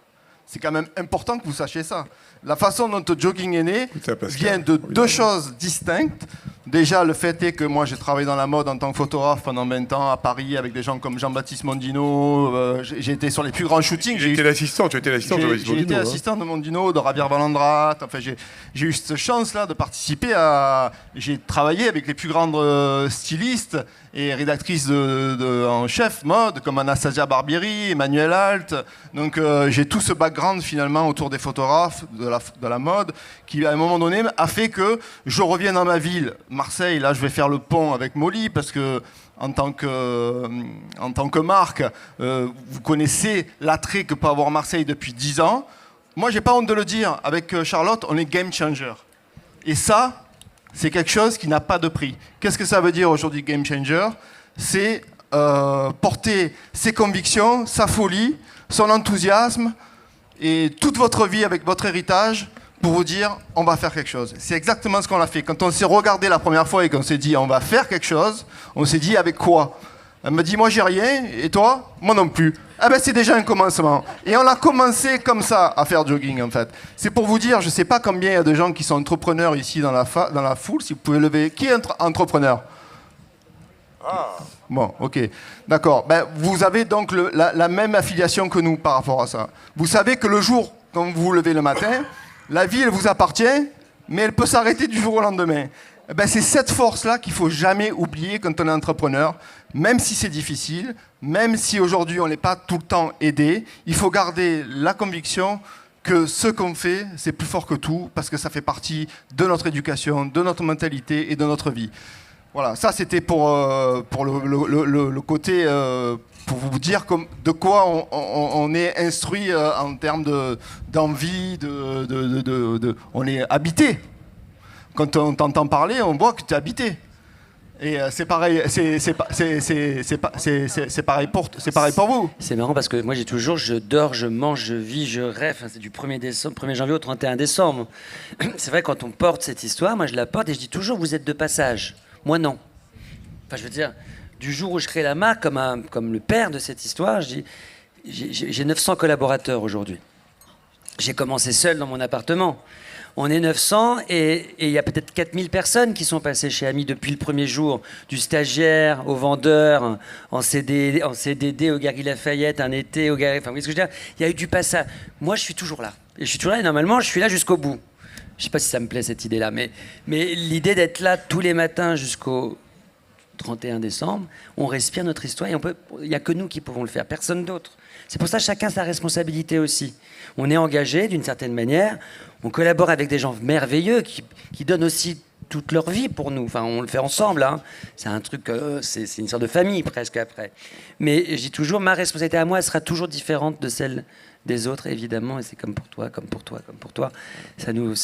C'est quand même important que vous sachiez ça. La façon dont le jogging est né vient de deux choses distinctes. Déjà, le fait est que moi, j'ai travaillé dans la mode en tant que photographe pendant 20 ans à Paris avec des gens comme Jean-Baptiste Mondino. J'ai été sur les plus grands shootings. Tu étais l'assistant de Jean-Baptiste Mondino. J'ai été assistant de Mondino, de Javier Valandrat. Enfin, j'ai eu cette chance-là de participer à... J'ai travaillé avec les plus grandes stylistes et rédactrices en chef mode comme Anastasia Barbieri, Emmanuel Alt. Donc j'ai tout ce background finalement autour des photographes, de la mode, qui à un moment donné a fait que je reviens dans ma ville, Marseille. Là je vais faire le pont avec Molly parce que en tant que marque, vous connaissez l'attrait que peut avoir Marseille depuis 10 ans. Moi j'ai pas honte de le dire, avec Charlotte on est game changer. Et ça, c'est quelque chose qui n'a pas de prix. Qu'est-ce que ça veut dire aujourd'hui, game changer? C'est porter ses convictions, sa folie, son enthousiasme et toute votre vie avec votre héritage pour vous dire on va faire quelque chose. C'est exactement ce qu'on a fait. Quand on s'est regardé la première fois et qu'on s'est dit on va faire quelque chose, on s'est dit avec quoi? Elle me dit moi j'ai rien et toi? Moi non plus. Ah ben c'est déjà un commencement. Et on a commencé comme ça à faire jogging en fait. C'est pour vous dire, je sais pas combien il y a de gens qui sont entrepreneurs ici dans la foule, si vous pouvez lever. Qui est entrepreneur? Ah. Bon, ok, d'accord. Ben, vous avez donc la même affiliation que nous par rapport à ça. Vous savez que le jour, quand vous vous levez le matin, la vie elle vous appartient, mais elle peut s'arrêter du jour au lendemain. Ben, c'est cette force-là qu'il ne faut jamais oublier quand on est entrepreneur, même si c'est difficile, même si aujourd'hui on n'est pas tout le temps aidé, il faut garder la conviction que ce qu'on fait, c'est plus fort que tout, parce que ça fait partie de notre éducation, de notre mentalité et de notre vie. Voilà, ça c'était pour le côté, pour vous dire de quoi on est instruit en termes d'envie, on est habité. Quand on t'entend parler, on voit que tu es habité. Et c'est pareil, c'est pareil pour vous. C'est marrant parce que moi j'ai toujours, je dors, je mange, je vis, je rêve. Enfin, c'est du 1er janvier au 31 décembre. C'est vrai, quand on porte cette histoire, moi je la porte et je dis toujours vous êtes de passage. Moi non. Enfin, je veux dire, du jour où je crée la marque, comme le père de cette histoire, je dis j'ai 900 collaborateurs aujourd'hui. J'ai commencé seul dans mon appartement. On est 900 et il y a peut-être 4000 personnes qui sont passées chez Ami depuis le premier jour, du stagiaire au vendeur, en CDD au Galeries Lafayette, un été au Galeries... Enfin, qu'est-ce que je veux dire? Il y a eu du passage. Moi, je suis toujours là. Et je suis toujours là et normalement, je suis là jusqu'au bout. Je ne sais pas si ça me plaît, cette idée-là, mais l'idée d'être là tous les matins jusqu'au 31 décembre, on respire notre histoire et il n'y a que nous qui pouvons le faire, personne d'autre. C'est pour ça chacun sa responsabilité aussi. On est engagé d'une certaine manière, on collabore avec des gens merveilleux qui donnent aussi toute leur vie pour nous. Enfin, on le fait ensemble. Hein. C'est un truc, c'est une sorte de famille presque après. Mais je dis toujours, ma responsabilité à moi, elle sera toujours différente de celle des autres, évidemment. Et c'est comme pour toi, comme pour toi, comme pour toi. Ça nous...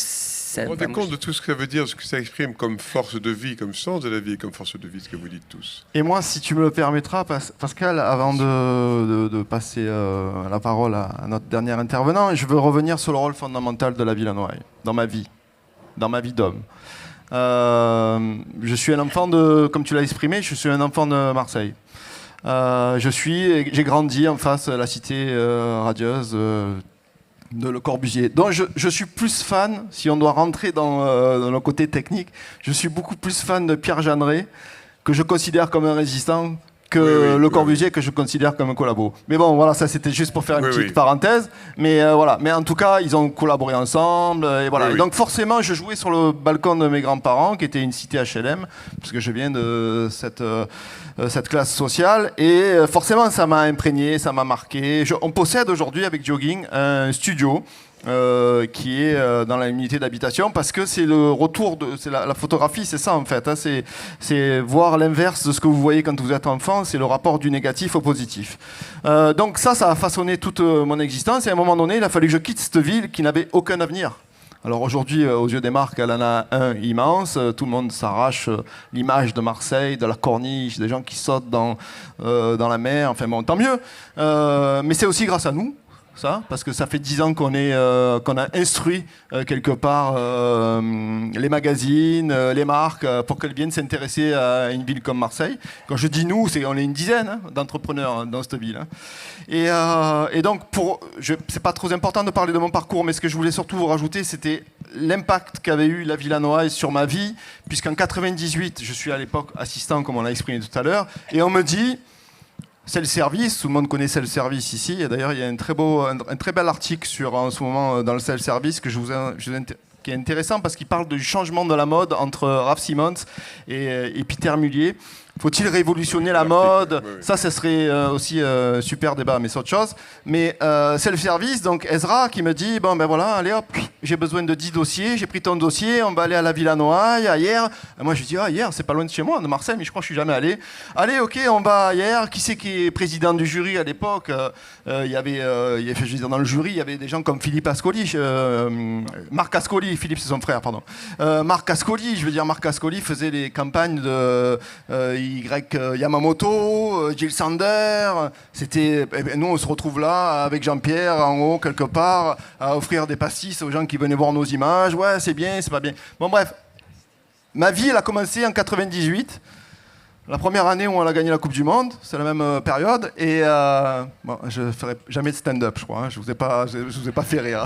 Vous vous rendez compte de tout ce que ça veut dire, ce que ça exprime comme force de vie, comme sens de la vie, comme force de vie, ce que vous dites tous. Et moi, si tu me le permettras, Pascal, avant de passer la parole à notre dernier intervenant, je veux revenir sur le rôle fondamental de la Villanoise dans ma vie d'homme. Je suis un enfant comme tu l'as exprimé, je suis un enfant de Marseille. J'ai grandi en face de la cité radieuse de Le Corbusier. Donc je suis plus fan, si on doit rentrer dans le côté technique, je suis beaucoup plus fan de Pierre Jeanneret, que je considère comme un résistant, que Le Corbusier, que je considère comme un collabo. Mais bon, voilà, ça c'était juste pour faire une petite parenthèse. Mais voilà. Mais en tout cas, ils ont collaboré ensemble. Et voilà. Et donc forcément, je jouais sur le balcon de mes grands-parents, qui était une cité HLM, parce que je viens de cette classe sociale. Et forcément, ça m'a imprégné, ça m'a marqué. On possède aujourd'hui, avec Jogging, un studio qui est dans l'unité d'habitation, parce que c'est le retour c'est la photographie, c'est ça en fait, hein, c'est voir l'inverse de ce que vous voyez quand vous êtes enfant, c'est le rapport du négatif au positif. Donc ça a façonné toute mon existence, et à un moment donné, il a fallu que je quitte cette ville qui n'avait aucun avenir. Alors aujourd'hui, aux yeux des marques, elle en a un immense. Tout le monde s'arrache l'image de Marseille, de la corniche, des gens qui sautent dans la mer. Enfin bon, tant mieux. Mais c'est aussi grâce à nous. Ça, parce que ça fait 10 ans qu'on a instruit quelque part les magazines, les marques, pour qu'elles viennent s'intéresser à une ville comme Marseille. Quand je dis nous, on est une dizaine d'entrepreneurs dans cette ville. Et donc, c'est pas trop important de parler de mon parcours, mais ce que je voulais surtout vous rajouter, c'était l'impact qu'avait eu la Villanoise sur ma vie, puisqu'en 98, je suis à l'époque assistant, comme on l'a exprimé tout à l'heure, et on me dit... Self-service, tout le monde connaît Self-service ici. Et d'ailleurs, il y a un très bel article en ce moment dans le Self-service qui est intéressant parce qu'il parle du changement de la mode entre Raf Simons et Peter Mulier. Faut-il révolutionner la mode ? Ça, ce serait aussi super débat, mais c'est autre chose. Mais self-service, donc Ezra qui me dit, bon ben voilà, allez hop, j'ai besoin de 10 dossiers, j'ai pris ton dossier, on va aller à la Villanoise, à Hyères. Et moi je dis, Hyères, c'est pas loin de chez moi, de Marseille, mais je crois que je suis jamais allé. Allez, ok, on va à Hyères. Qui c'est qui est président du jury à l'époque ? Il y avait, dans le jury, il y avait des gens comme Philippe Ascoli, Marc Ascoli, Philippe c'est son frère, pardon. Marc Ascoli faisait les campagnes de... Yamamoto, Jill Sander, nous on se retrouve là avec Jean-Pierre en haut quelque part à offrir des pastis aux gens qui venaient voir nos images. Ouais, c'est bien, c'est pas bien. Bon bref, ma vie elle a commencé en 98, la première année où on a gagné la Coupe du Monde, c'est la même période. Et je ferai jamais de stand-up, je crois. Hein, je vous ai pas fait rire.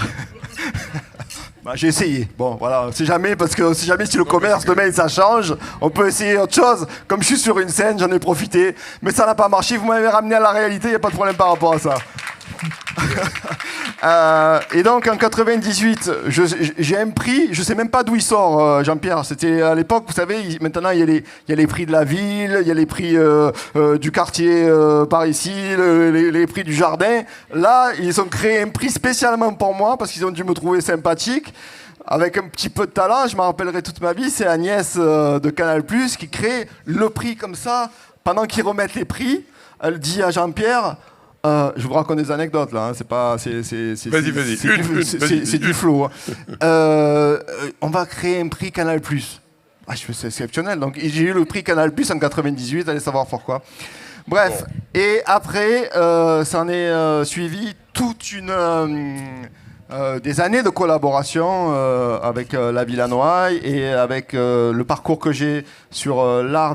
J'ai essayé. Bon, voilà, on sait jamais, parce que on sait jamais si le commerce demain ça change. On peut essayer autre chose. Comme je suis sur une scène, j'en ai profité. Mais ça n'a pas marché. Vous m'avez ramené à la réalité, il n'y a pas de problème par rapport à ça. Et donc en 98, j'ai un prix, je sais même pas d'où il sort, Jean-Pierre. C'était à l'époque, vous savez, maintenant il y a les prix de la ville, il y a les prix du quartier par ici, les prix du jardin. Là, ils ont créé un prix spécialement pour moi parce qu'ils ont dû me trouver sympathique. Avec un petit peu de talent, je m'en rappellerai toute ma vie, c'est Agnès de Canal+, qui crée le prix comme ça. Pendant qu'ils remettent les prix, elle dit à Jean-Pierre... je vous raconte des anecdotes là, hein. C'est du flow. Hein. On va créer un prix Canal+. C'est exceptionnel. Donc j'ai eu le prix Canal+ en 98, allez savoir pourquoi. Bref, et après, ça en est suivi toute des années de collaboration avec la Villanoise et avec le parcours que j'ai sur l'art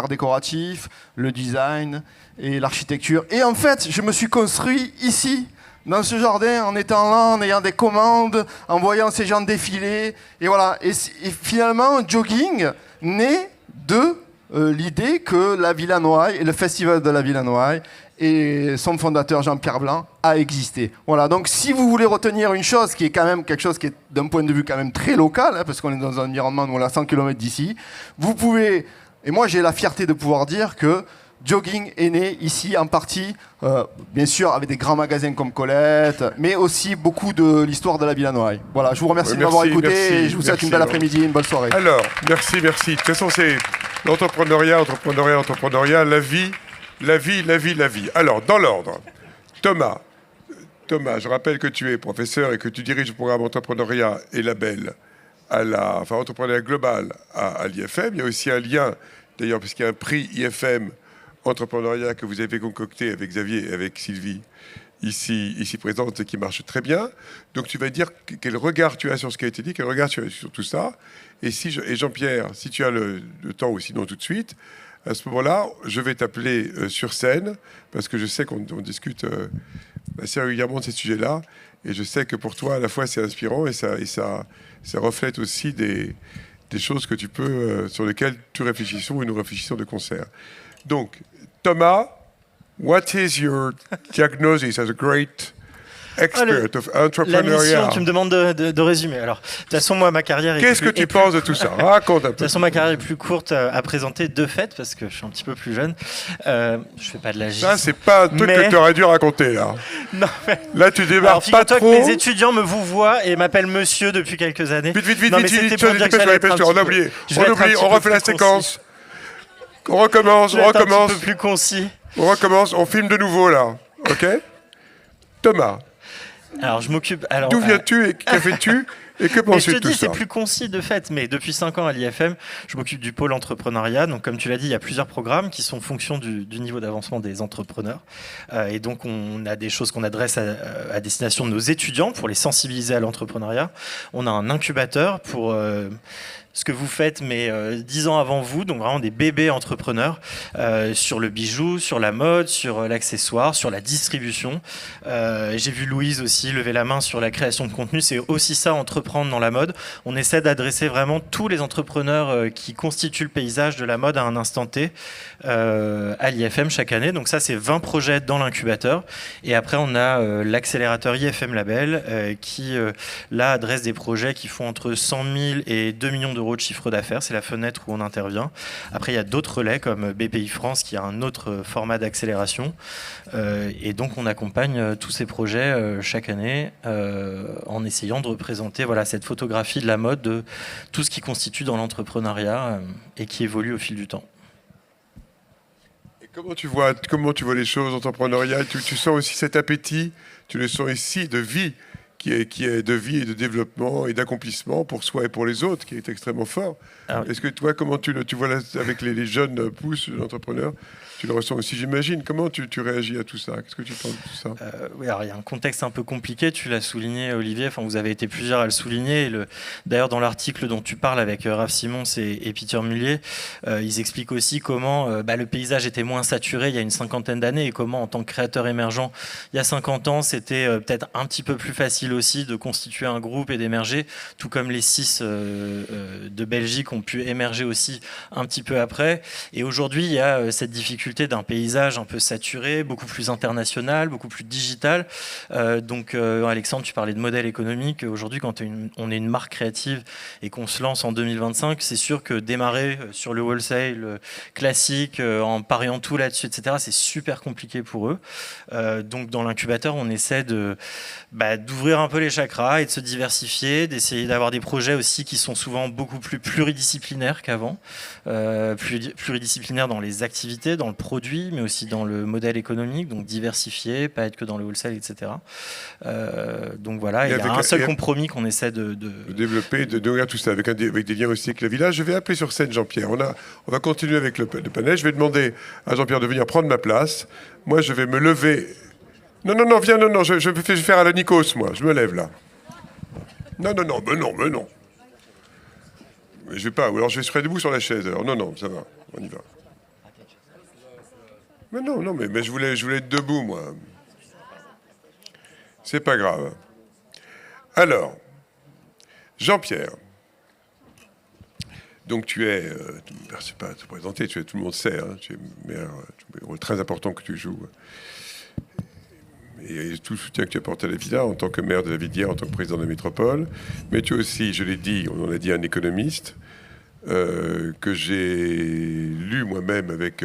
décoratif, le design et l'architecture. Et en fait, je me suis construit ici, dans ce jardin, en étant là, en ayant des commandes, en voyant ces gens défiler. Et voilà. Et finalement, Jogging naît de l'idée que la Villanoise et le festival de la Villanoise et son fondateur Jean-Pierre Blanc a existé. Voilà, donc si vous voulez retenir une chose qui est quand même quelque chose qui est d'un point de vue quand même très local, hein, parce qu'on est dans un environnement où on est à 100 km d'ici, vous pouvez, et moi j'ai la fierté de pouvoir dire que Jogging est né ici en partie, bien sûr avec des grands magasins comme Colette, mais aussi beaucoup de l'histoire de la Villanoise. Voilà, je vous remercie de m'avoir écouté et je vous souhaite une belle après-midi, une bonne soirée. Alors, merci. De toute façon, c'est l'entrepreneuriat, la vie. Alors, dans l'ordre, Thomas, je rappelle que tu es professeur et que tu diriges le programme entrepreneuriat et label entrepreneuriat global à l'IFM. Il y a aussi un lien, d'ailleurs, puisqu'il y a un prix IFM entrepreneuriat que vous avez concocté avec Xavier et avec Sylvie, ici présente, et qui marche très bien. Donc tu vas dire quel regard tu as sur ce qui a été dit, quel regard tu as sur tout ça. Et Jean-Pierre, si tu as le temps ou sinon tout de suite, à ce moment-là, je vais t'appeler sur scène, parce que je sais qu'on discute assez régulièrement de ces sujets-là, et je sais que pour toi, à la fois, c'est inspirant, et ça reflète aussi des choses que tu peux, sur lesquelles tu réfléchissons et nous réfléchissons de concert. Donc, Thomas, what is your diagnosis as a great expert of La entrepreneuriat? mission, tu me demandes de résumer. Alors, de toute façon, moi, ma carrière est Qu'est-ce que tu penses de tout ça? Raconte un peu. De toute façon, ma carrière est plus courte à présenter de fait, parce que je suis un petit peu plus jeune. Je fais pas de l'agisme. Ça, c'est pas un truc que tu aurais dû raconter, là. Non, mais... Là, tu démarres Alors, pas figure-toi trop. que mes étudiants me vous voient et m'appellent monsieur depuis quelques années. Vite, Non, mais c'était pour dire que j'allais être un on petit a peu- oublié. je vais être un petit On peu refait la plus séquence. On recommence, Je vais être un petit peu plus concis. on filme de nouveau, là. OK? Thomas, Alors, je m'occupe... d'où viens-tu et qu'as fais-tu et que Mais je penses-tu te de tout dis, ça? c'est plus concis de fait, mais depuis 5 ans à l'IFM, je m'occupe du pôle entrepreneuriat. Donc, comme tu l'as dit, il y a plusieurs programmes qui sont en fonction du niveau d'avancement des entrepreneurs. Et donc, on a des choses qu'on adresse à destination de nos étudiants pour les sensibiliser à l'entrepreneuriat. On a un incubateur pour... ce que vous faites, mais 10 ans avant vous, donc vraiment des bébés entrepreneurs sur le bijou, sur la mode, sur l'accessoire, sur la distribution. J'ai vu Louise aussi lever la main sur la création de contenu. C'est aussi ça, entreprendre dans la mode. On essaie d'adresser vraiment tous les entrepreneurs qui constituent le paysage de la mode à un instant T à l'IFM chaque année. Donc ça, c'est 20 projets dans l'incubateur. Et après, on a l'accélérateur IFM Label qui, là, adresse des projets qui font entre 100 000 et 2 millions d'euros de chiffre d'affaires. C'est la fenêtre où on intervient. Après, il y a d'autres relais comme BPI France qui a un autre format d'accélération. Et donc, on accompagne tous ces projets chaque année en essayant de représenter cette photographie de la mode, de tout ce qui constitue dans l'entrepreneuriat et qui évolue au fil du temps. Et comment tu vois les choses entrepreneuriales? Tu sens aussi cet appétit, tu le sens ici, de vie, qui est de vie et de développement et d'accomplissement pour soi et pour les autres, qui est extrêmement fort. Est-ce que toi, comment tu vois là, avec les jeunes pousses d'entrepreneurs, tu le ressens aussi, j'imagine. Comment tu réagis à tout ça? Qu'est-ce que tu penses de tout ça? Oui, alors il y a un contexte un peu compliqué, tu l'as souligné, Olivier, vous avez été plusieurs à le souligner. D'ailleurs, dans l'article dont tu parles avec Raph Simons et Peter Mullier, ils expliquent aussi comment le paysage était moins saturé il y a une 50aine d'années et comment, en tant que créateur émergent, il y a 50 ans, c'était peut-être un petit peu plus facile aussi de constituer un groupe et d'émerger, tout comme les 6 de Belgique ont pu émerger aussi un petit peu après. Et aujourd'hui, il y a cette difficulté d'un paysage un peu saturé, beaucoup plus international, beaucoup plus digital. Alexandre, tu parlais de modèle économique. Aujourd'hui, quand on est une marque créative et qu'on se lance en 2025, c'est sûr que démarrer sur le wholesale classique, en pariant tout là-dessus, etc., c'est super compliqué pour eux. Donc, dans l'incubateur, on essaie d'ouvrir un peu les chakras et de se diversifier, d'essayer d'avoir des projets aussi qui sont souvent beaucoup plus pluridisciplinaires qu'avant, pluridisciplinaires dans les activités, dans le produit, mais aussi dans le modèle économique, donc diversifié, pas être que dans le wholesale, etc. Donc voilà, il y a un seul compromis qu'on essaie de développer, de regarder tout ça, avec des liens aussi avec le village. Je vais appeler sur scène Jean-Pierre. On va continuer avec le panel. Je vais demander à Jean-Pierre de venir prendre ma place. Moi, je vais me lever. Non, viens, je vais faire à la Nikos, moi. Je me lève, là. Non. Mais je vais pas, ou alors je serai debout sur la chaise. Alors non, ça va, on y va. Mais non, mais je voulais être debout, moi. C'est pas grave. Alors, Jean-Pierre. Donc tu es, je ne sais pas te présenter, tout le monde sait, hein, tu es maire, un rôle très important que tu joues. Et tout le soutien que tu apportes à la Villa en tant que maire de la ville d'hier, en tant que président de la métropole. Mais tu es aussi, je l'ai dit, on l'a dit, un économiste que j'ai lu moi-même avec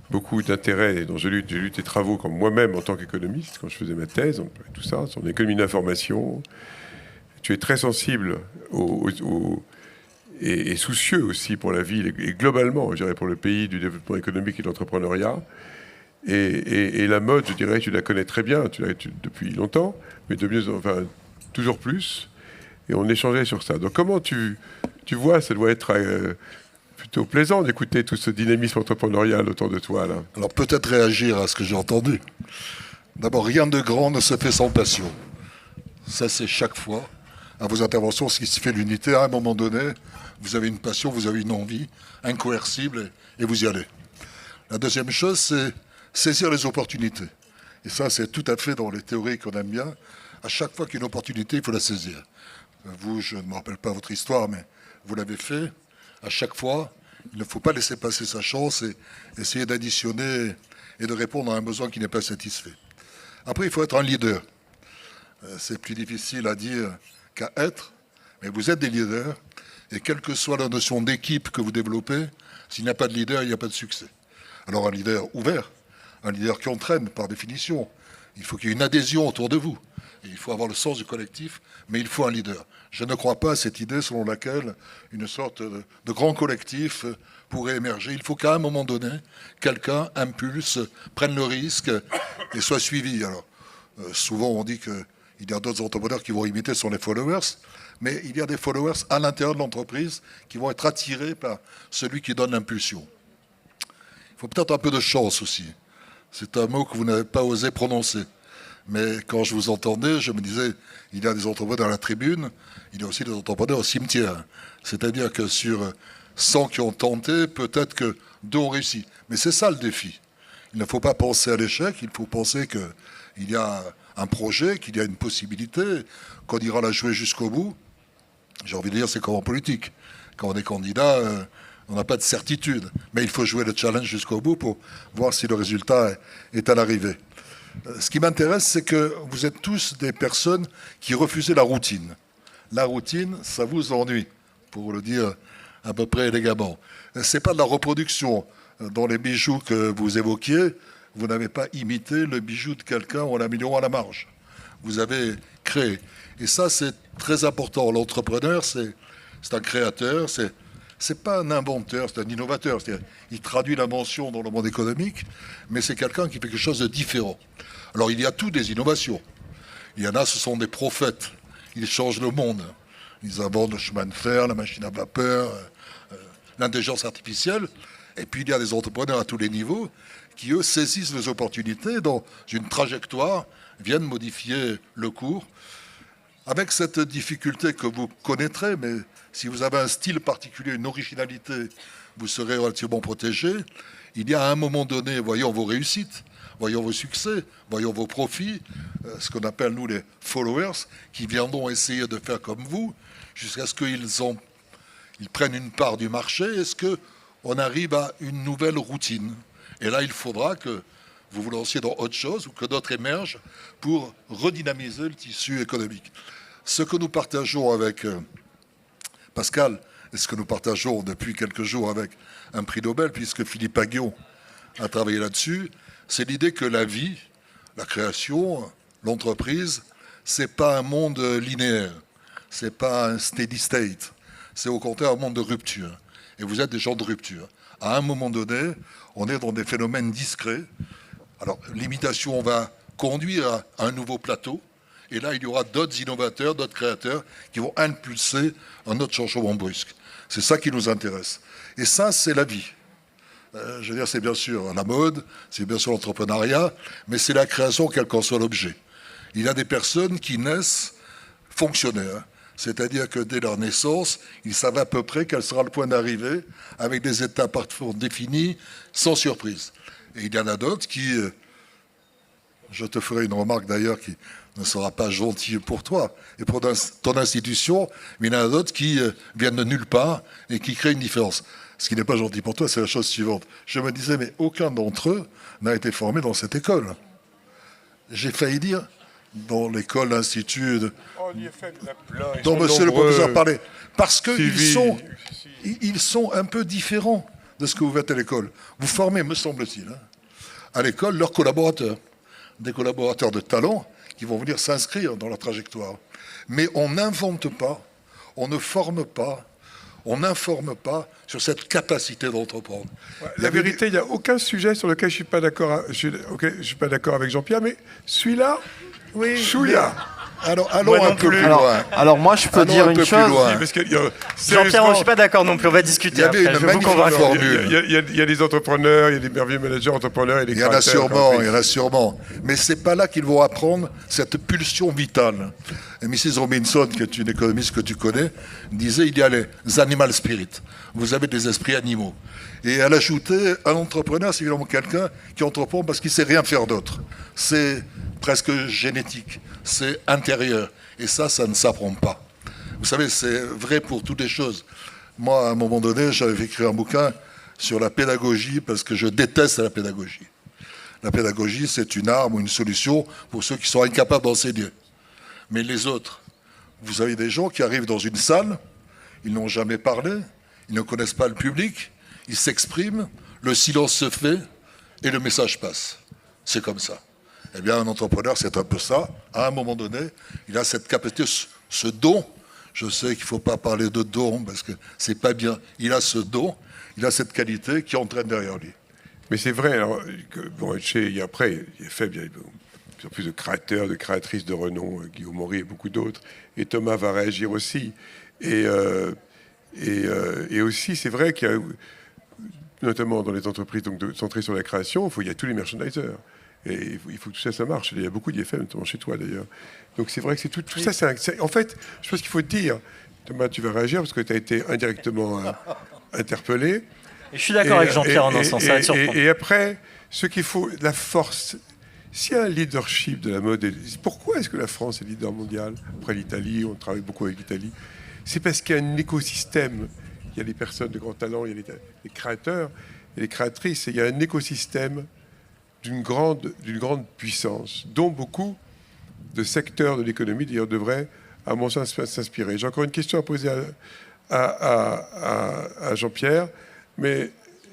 beaucoup d'intérêt et dont j'ai lu tes travaux comme moi-même en tant qu'économiste, quand je faisais ma thèse, tout ça, sur l'économie de l'information. Tu es très sensible et soucieux aussi pour la ville et globalement, je dirais, pour le pays du développement économique et de l'entrepreneuriat. Et la mode, je dirais, tu la connais très bien, depuis longtemps, mais toujours plus. Et on échangeait sur ça. Donc comment tu vois, ça doit être plutôt plaisant d'écouter tout ce dynamisme entrepreneurial autour de toi, là. Alors peut-être réagir à ce que j'ai entendu. D'abord, rien de grand ne se fait sans passion. Ça, c'est chaque fois, à vos interventions, ce qui se fait l'unité. À un moment donné, vous avez une passion, vous avez une envie incoercible et vous y allez. La deuxième chose, c'est saisir les opportunités. Et ça, c'est tout à fait dans les théories qu'on aime bien. À chaque fois qu'il y a une opportunité, il faut la saisir. Vous, je ne me rappelle pas votre histoire, mais vous l'avez fait. À chaque fois, il ne faut pas laisser passer sa chance et essayer d'additionner et de répondre à un besoin qui n'est pas satisfait. Après, il faut être un leader. C'est plus difficile à dire qu'à être, mais vous êtes des leaders. Et quelle que soit la notion d'équipe que vous développez, s'il n'y a pas de leader, il n'y a pas de succès. Alors un leader ouvert, un leader qui entraîne par définition, il faut qu'il y ait une adhésion autour de vous. Et il faut avoir le sens du collectif, mais il faut un leader. Je ne crois pas à cette idée selon laquelle une sorte de grand collectif pourrait émerger. Il faut qu'à un moment donné, quelqu'un impulse, prenne le risque et soit suivi. Alors, souvent on dit qu'il y a d'autres entrepreneurs qui vont imiter, ce sont les followers, mais il y a des followers à l'intérieur de l'entreprise qui vont être attirés par celui qui donne l'impulsion. Il faut peut-être un peu de chance aussi. C'est un mot que vous n'avez pas osé prononcer. Mais quand je vous entendais, je me disais, il y a des entrepreneurs à la tribune, il y a aussi des entrepreneurs au cimetière. C'est-à-dire que sur 100 qui ont tenté, peut-être que 2 ont réussi. Mais c'est ça le défi. Il ne faut pas penser à l'échec, il faut penser qu'il y a un projet, qu'il y a une possibilité, qu'on ira la jouer jusqu'au bout. J'ai envie de dire, c'est comme en politique. Quand on est candidat, on n'a pas de certitude. Mais il faut jouer le challenge jusqu'au bout pour voir si le résultat est à l'arrivée. Ce qui m'intéresse, c'est que vous êtes tous des personnes qui refusez la routine. La routine, ça vous ennuie, pour le dire à peu près élégamment. Ce n'est pas de la reproduction. Dans les bijoux que vous évoquiez, vous n'avez pas imité le bijou de quelqu'un en l'améliorant à la marge. Vous avez créé. Et ça, c'est très important. L'entrepreneur, c'est un créateur, c'est pas un inventeur, c'est un innovateur. Il traduit l'invention dans le monde économique, mais c'est quelqu'un qui fait quelque chose de différent. Alors, il y a tout des innovations. Il y en a, ce sont des prophètes. Ils changent le monde. Ils inventent le chemin de fer, la machine à vapeur, l'intelligence artificielle. Et puis, il y a des entrepreneurs à tous les niveaux qui, eux, saisissent les opportunités dans une trajectoire, viennent modifier le cours. Avec cette difficulté que vous connaîtrez, mais si vous avez un style particulier, une originalité, vous serez relativement protégé. Il y a à un moment donné, voyons vos réussites, voyons vos succès, voyons vos profits, ce qu'on appelle, nous, les followers, qui viendront essayer de faire comme vous, jusqu'à ce qu'ils prennent une part du marché. Est-ce qu'on arrive à une nouvelle routine? Et là, il faudra que vous vous lanciez dans autre chose ou que d'autres émergent pour redynamiser le tissu économique. Ce que nous partageons avec Pascal, et ce que nous partageons depuis quelques jours avec un prix Nobel, puisque Philippe Aghion a travaillé là-dessus, c'est l'idée que la vie, la création, l'entreprise, c'est pas un monde linéaire, c'est pas un steady state, c'est au contraire un monde de rupture. Et vous êtes des gens de rupture. À un moment donné, on est dans des phénomènes discrets. Alors, l'imitation va conduire à un nouveau plateau. Et là, il y aura d'autres innovateurs, d'autres créateurs qui vont impulser un autre changement brusque. C'est ça qui nous intéresse. Et ça, c'est la vie. Je veux dire, c'est bien sûr la mode, c'est bien sûr l'entrepreneuriat, mais c'est la création, quel qu'en soit l'objet. Il y a des personnes qui naissent fonctionnaires. C'est-à-dire que dès leur naissance, ils savent à peu près quel sera le point d'arrivée, avec des étapes parfois définies, sans surprise. Et il y en a d'autres qui... Je te ferai une remarque d'ailleurs qui ne sera pas gentille pour toi et pour ton institution, mais il y en a d'autres qui viennent de nulle part et qui créent une différence. Ce qui n'est pas gentil pour toi, c'est la chose suivante. Je me disais, mais aucun d'entre eux n'a été formé dans cette école. J'ai failli dire dans l'école, l'institut dont monsieur le professeur parlait. Parce qu'ils sont un peu différents de ce que vous faites à l'école. Vous formez, me semble-t-il, à l'école leurs collaborateurs, des collaborateurs de talent qui vont venir s'inscrire dans leur trajectoire. Mais on n'invente pas, on ne forme pas, on n'informe pas sur cette capacité d'entreprendre. La vérité, il n'y a aucun sujet sur lequel je ne suis pas d'accord. Je suis pas d'accord avec Jean-Pierre, mais celui-là, oui, chouïa. Alors, allons un peu plus loin. Alors moi, je peux dire une chose. Jean-Pierre, je ne suis pas d'accord non plus, on va discuter. Il y avait une magnifique formule. Il y a des entrepreneurs, il y a des merveilleux managers entrepreneurs. Il y en a sûrement. Mais ce n'est pas là qu'ils vont apprendre cette pulsion vitale. Et Mrs. Robinson, qui est une économiste que tu connais, disait il y a les animal spirit. Vous avez des esprits animaux. Et elle ajoutait, un entrepreneur, c'est évidemment quelqu'un qui entreprend parce qu'il ne sait rien faire d'autre. C'est presque génétique, c'est intérieur. Et ça ne s'apprend pas. Vous savez, c'est vrai pour toutes les choses. Moi, à un moment donné, j'avais écrit un bouquin sur la pédagogie parce que je déteste la pédagogie. La pédagogie, c'est une arme ou une solution pour ceux qui sont incapables d'enseigner. Mais les autres, vous avez des gens qui arrivent dans une salle, ils n'ont jamais parlé, ils ne connaissent pas le public, ils s'expriment, le silence se fait et le message passe. C'est comme ça. Eh bien, un entrepreneur, c'est un peu ça. À un moment donné, il a cette capacité, ce don. Je sais qu'il ne faut pas parler de don parce que c'est pas bien. Il a ce don, il a cette qualité qui entraîne derrière lui. Mais c'est vrai. Alors, bon, après, il y a de plus en plus de créateurs, de créatrices de renom, Guillaume Maury et beaucoup d'autres. Et Thomas va réagir aussi. Et aussi, c'est vrai qu'il y a, notamment dans les entreprises donc centrées sur la création, il y a tous les merchandisers. Et il faut que tout ça marche. Il y a beaucoup d'IFM, notamment chez toi d'ailleurs. Donc c'est vrai que c'est tout ça. En fait, je pense qu'il faut te dire, Thomas, tu vas réagir parce que tu as été indirectement interpellé. Et je suis d'accord avec Jean-Pierre en un sens, ça va te surprendre. Et après, ce qu'il faut, la force. S'il y a un leadership de la mode, pourquoi est-ce que la France est leader mondial? Après l'Italie, on travaille beaucoup avec l'Italie. C'est parce qu'il y a un écosystème. Il y a les personnes de grand talent, il y a les créateurs et les créatrices. Et il y a un écosystème d'une grande puissance, dont beaucoup de secteurs de l'économie, d'ailleurs, devraient, à mon sens, s'inspirer. J'ai encore une question à poser à Jean-Pierre, mais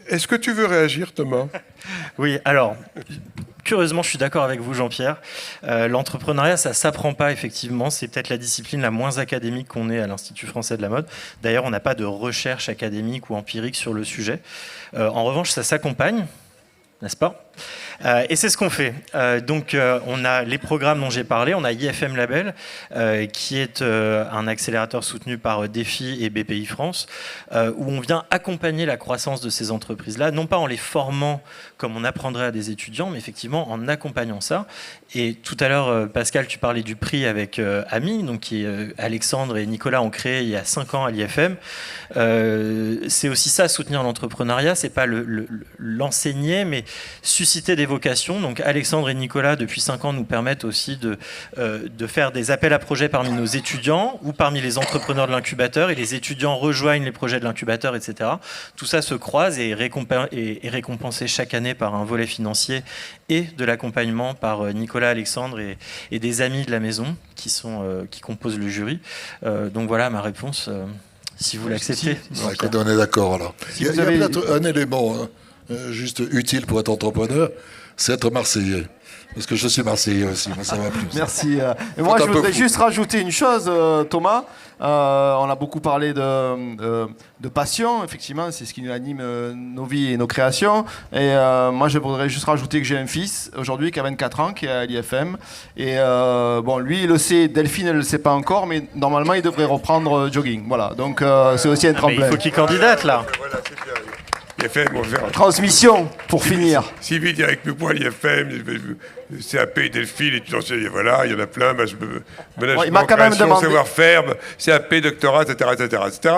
est-ce que tu veux réagir, Thomas? Oui, alors, curieusement, je suis d'accord avec vous, Jean-Pierre. L'entrepreneuriat, ça ne s'apprend pas, effectivement. C'est peut-être la discipline la moins académique qu'on ait à l'Institut français de la mode. D'ailleurs, on n'a pas de recherche académique ou empirique sur le sujet. En revanche, ça s'accompagne, n'est-ce pas? Et c'est ce qu'on fait. Donc, on a les programmes dont j'ai parlé. On a IFM Label, qui est un accélérateur soutenu par Défi et BPI France, où on vient accompagner la croissance de ces entreprises-là, non pas en les formant comme on apprendrait à des étudiants, mais effectivement en accompagnant ça. Et tout à l'heure, Pascal, tu parlais du prix avec Ami, donc qui Alexandre et Nicolas ont créé il y a 5 ans à l'IFM. C'est aussi ça, soutenir l'entrepreneuriat. C'est pas l'enseigner, mais susciter des vocations. Donc Alexandre et Nicolas, depuis 5 ans, nous permettent aussi de faire des appels à projets parmi nos étudiants ou parmi les entrepreneurs de l'incubateur, et les étudiants rejoignent les projets de l'incubateur, etc. Tout ça se croise et est récompensé chaque année par un volet financier et de l'accompagnement par Nicolas, Alexandre et des amis de la maison qui composent le jury. Donc voilà ma réponse, si vous l'acceptez. On est d'accord alors. Il y a peut-être un élément juste utile pour être entrepreneur, c'est être Marseillais. Parce que je suis Marseillais aussi, moi ça va plus. Merci. Et moi, je voudrais juste rajouter une chose, Thomas. On a beaucoup parlé de passion, effectivement, c'est ce qui nous anime nos vies et nos créations. Et moi, je voudrais juste rajouter que j'ai un fils, aujourd'hui, qui a 24 ans, qui est à l'IFM. Et bon, lui, il le sait, Delphine, elle ne le sait pas encore, mais normalement, il devrait reprendre jogging. Voilà, donc c'est aussi un tremplin. Il faut qu'il candidate, là. Voilà, c'est bien. IFM, on verra. Transmission, pour finir. Si vite direct plus moi, l'IFM, CAP, Delphine, voilà, il y en a plein. Il m'a quand même demandé. Savoir-faire, CAP, doctorat, etc.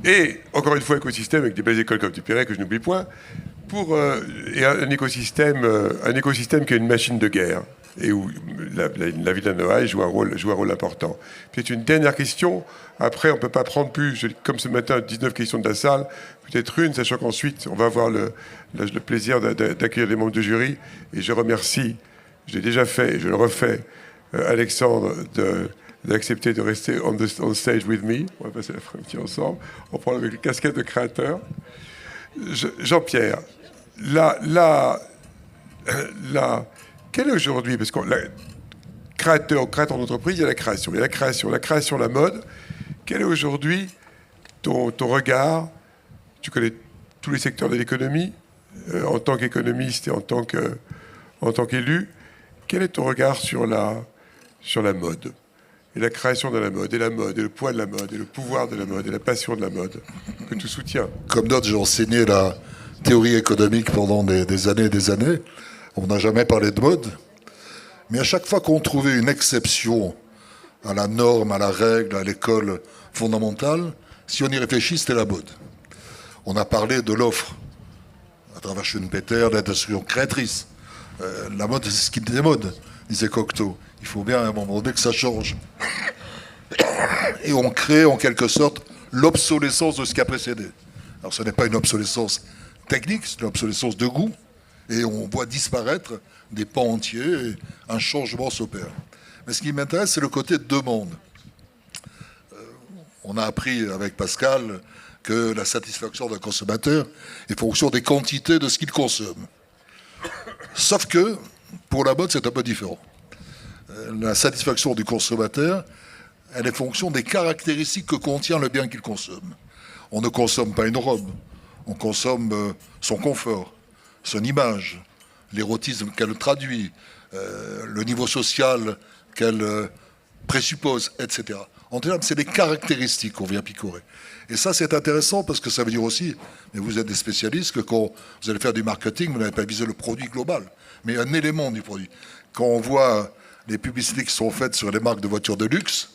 Et encore une fois, écosystème avec des belles écoles comme Duperré, que je n'oublie point, et un écosystème qui est une machine de guerre, et où la ville d'Hanoï joue un rôle important. Peut-être une dernière question. Après, on ne peut pas prendre plus, comme ce matin, 19 questions de la salle, peut-être une, sachant qu'ensuite, on va avoir le plaisir d'accueillir les membres du jury. Et je remercie, je l'ai déjà fait, et je le refais, Alexandre, d'accepter de rester on stage with me. On va passer l'après-midi ensemble. On prend avec les casquettes de créateur. Jean-Pierre, quelle est aujourd'hui, parce qu'on créateur d'entreprise, il y a la création. Il y a la création, la mode. Quel est aujourd'hui ton regard? Tu connais tous les secteurs de l'économie, en tant qu'économiste et en tant qu'élu. Quel est ton regard sur la mode et la création de la mode, et le poids de la mode, et le pouvoir de la mode, et la passion de la mode, que tu soutiens? Comme d'autres, j'ai enseigné la théorie économique pendant des années et des années. On n'a jamais parlé de mode. Mais à chaque fois qu'on trouvait une exception à la norme, à la règle, à l'école fondamentale, si on y réfléchit, c'était la mode. On a parlé de l'offre, à travers Schumpeter, l'industrie créatrice. La mode, c'est ce qui démode, disait Cocteau. Il faut bien à un moment donné que ça change. Et on crée en quelque sorte l'obsolescence de ce qui a précédé. Alors ce n'est pas une obsolescence technique, c'est une obsolescence de goût. Et on voit disparaître des pans entiers et un changement s'opère. Mais ce qui m'intéresse, c'est le côté demande. On a appris avec Pascal que la satisfaction d'un consommateur est fonction des quantités de ce qu'il consomme. Sauf que, pour la mode, c'est un peu différent. La satisfaction du consommateur, elle est fonction des caractéristiques que contient le bien qu'il consomme. On ne consomme pas une robe, on consomme son confort, son image, l'érotisme qu'elle traduit, le niveau social qu'elle présuppose, etc. En termes, c'est des caractéristiques qu'on vient picorer. Et ça, c'est intéressant parce que ça veut dire aussi, mais vous êtes des spécialistes, que quand vous allez faire du marketing, vous n'avez pas visé le produit global, mais un élément du produit. Quand on voit les publicités qui sont faites sur les marques de voitures de luxe,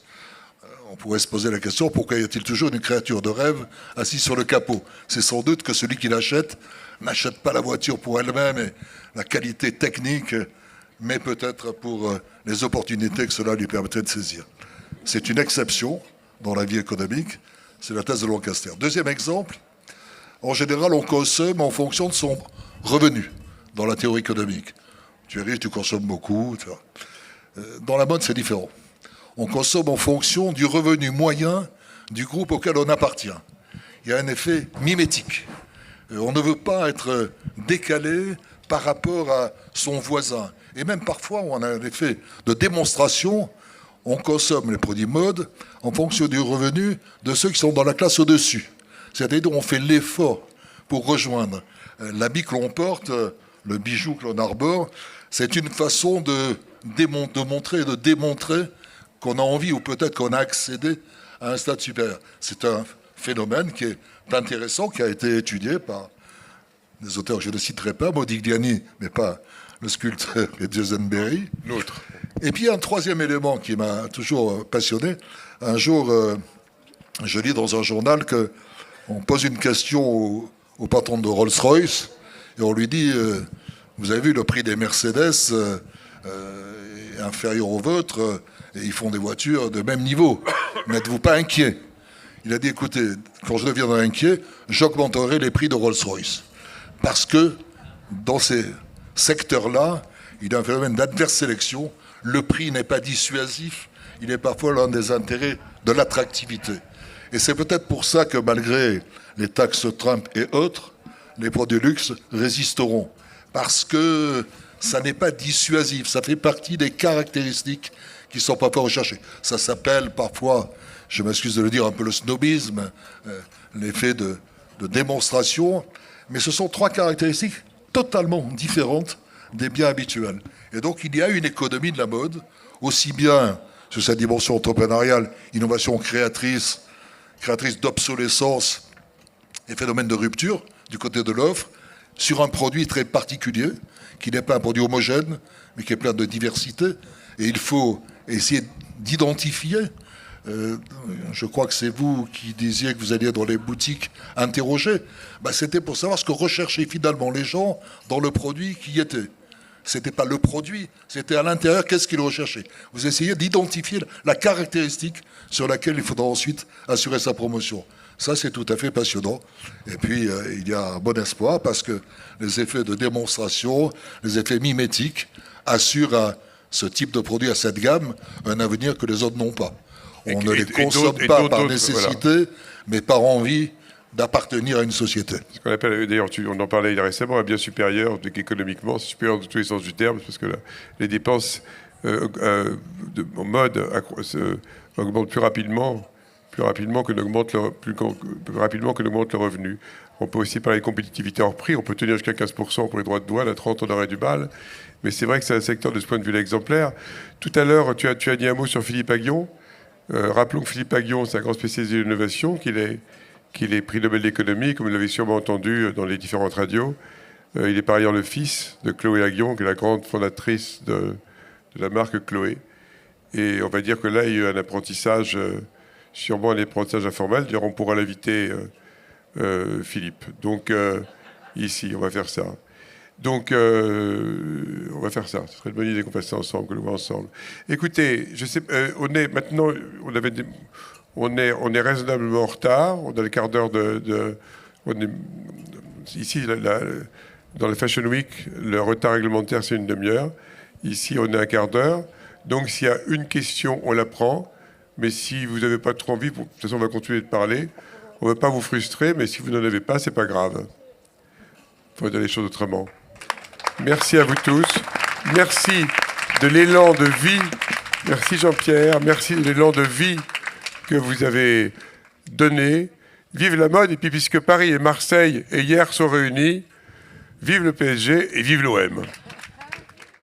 on pourrait se poser la question, pourquoi y a-t-il toujours une créature de rêve assise sur le capot? C'est sans doute que celui qui l'achète n'achète pas la voiture pour elle-même et la qualité technique, mais peut-être pour les opportunités que cela lui permettrait de saisir. C'est une exception dans la vie économique, c'est la thèse de Lancaster. Deuxième exemple, en général, on consomme en fonction de son revenu dans la théorie économique. Tu es riche, tu consommes beaucoup. Tu vois. Dans la mode, c'est différent. On consomme en fonction du revenu moyen du groupe auquel on appartient. Il y a un effet mimétique. On ne veut pas être décalé par rapport à son voisin. Et même parfois, on a un effet de démonstration. On consomme les produits mode en fonction du revenu de ceux qui sont dans la classe au-dessus. C'est-à-dire qu'on fait l'effort pour rejoindre l'habit que l'on porte, le bijou que l'on arbore. C'est une façon de montrer et de démontrer qu'on a envie ou peut-être qu'on a accédé à un stade supérieur. C'est un phénomène qui est intéressant, qui a été étudié par des auteurs que je ne citerai pas, Modigliani, mais pas le sculpteur et Duesenberry. L'autre. Et puis un troisième élément qui m'a toujours passionné. Un jour, je lis dans un journal qu'on pose une question au patron de Rolls-Royce et on lui dit vous avez vu le prix des Mercedes est inférieur au vôtre et ils font des voitures de même niveau. N'êtes-vous pas inquiet? Il a dit écoutez, quand je deviendrai inquiet, j'augmenterai les prix de Rolls-Royce. Parce que dans ces secteurs-là, il y a un phénomène d'adverse sélection. Le prix n'est pas dissuasif, il est parfois l'un des intérêts de l'attractivité. Et c'est peut-être pour ça que malgré les taxes Trump et autres, les produits luxe résisteront. Parce que ça n'est pas dissuasif, ça fait partie des caractéristiques qui sont parfois recherchées. Ça s'appelle parfois, je m'excuse de le dire, un peu le snobisme, l'effet de démonstration. Mais ce sont trois caractéristiques totalement différentes des biens habituels. Et donc il y a une économie de la mode, aussi bien sur sa dimension entrepreneuriale, innovation créatrice d'obsolescence et phénomène de rupture du côté de l'offre, sur un produit très particulier, qui n'est pas un produit homogène, mais qui est plein de diversité. Et il faut essayer d'identifier. Je crois que c'est vous qui disiez que vous alliez dans les boutiques interroger. C'était pour savoir ce que recherchaient finalement les gens dans le produit qui y était. C'était pas le produit, c'était à l'intérieur, qu'est-ce qu'ils recherchaient. Vous essayez d'identifier la caractéristique sur laquelle il faudra ensuite assurer sa promotion. Ça, c'est tout à fait passionnant. Et puis, il y a un bon espoir parce que les effets de démonstration, les effets mimétiques assurent à ce type de produit, à cette gamme, un avenir que les autres n'ont pas. On ne les consomme pas par nécessité, mais par envie d'appartenir à une société. Ce qu'on appelle, d'ailleurs, on en parlait récemment, un bien supérieur, économiquement, c'est supérieur de tous les sens du terme, parce que les dépenses en mode augmentent plus rapidement que n'augmente le revenu. On peut aussi parler de compétitivité hors prix, on peut tenir jusqu'à 15% pour les droits de douane, à 30 on aurait du mal, mais c'est vrai que c'est un secteur de ce point de vue-là exemplaire. Tout à l'heure, tu as dit un mot sur Philippe Aghion. Rappelons que Philippe Aghion, c'est un grand spécialiste de l'innovation, qu'il est prix Nobel d'économie, comme vous l'avez sûrement entendu dans les différentes radios. Il est par ailleurs le fils de Chloé Aghion, qui est la grande fondatrice de la marque Chloé. Et on va dire que là, il y a eu un apprentissage, sûrement un apprentissage informel. D'ailleurs, on pourra l'inviter, Philippe. Donc, ici, on va faire ça. Donc, on va faire ça. Ce serait une bonne idée qu'on fasse ça ensemble, que nous voit ensemble. Écoutez, je sais, on est maintenant, on est raisonnablement en retard. On a le quart d'heure ici, dans la Fashion Week, le retard réglementaire, c'est une demi-heure. Ici, on est un quart d'heure. Donc, s'il y a une question, on la prend. Mais si vous n'avez pas trop envie, de toute façon, on va continuer de parler. On ne veut pas vous frustrer, mais si vous n'en avez pas, c'est pas grave. Il faut dire les choses autrement. Merci à vous tous. Merci de l'élan de vie. Merci Jean-Pierre. Merci de l'élan de vie que vous avez donné. Vive la mode. Et puis, puisque Paris et Marseille et hier sont réunis, vive le PSG et vive l'OM.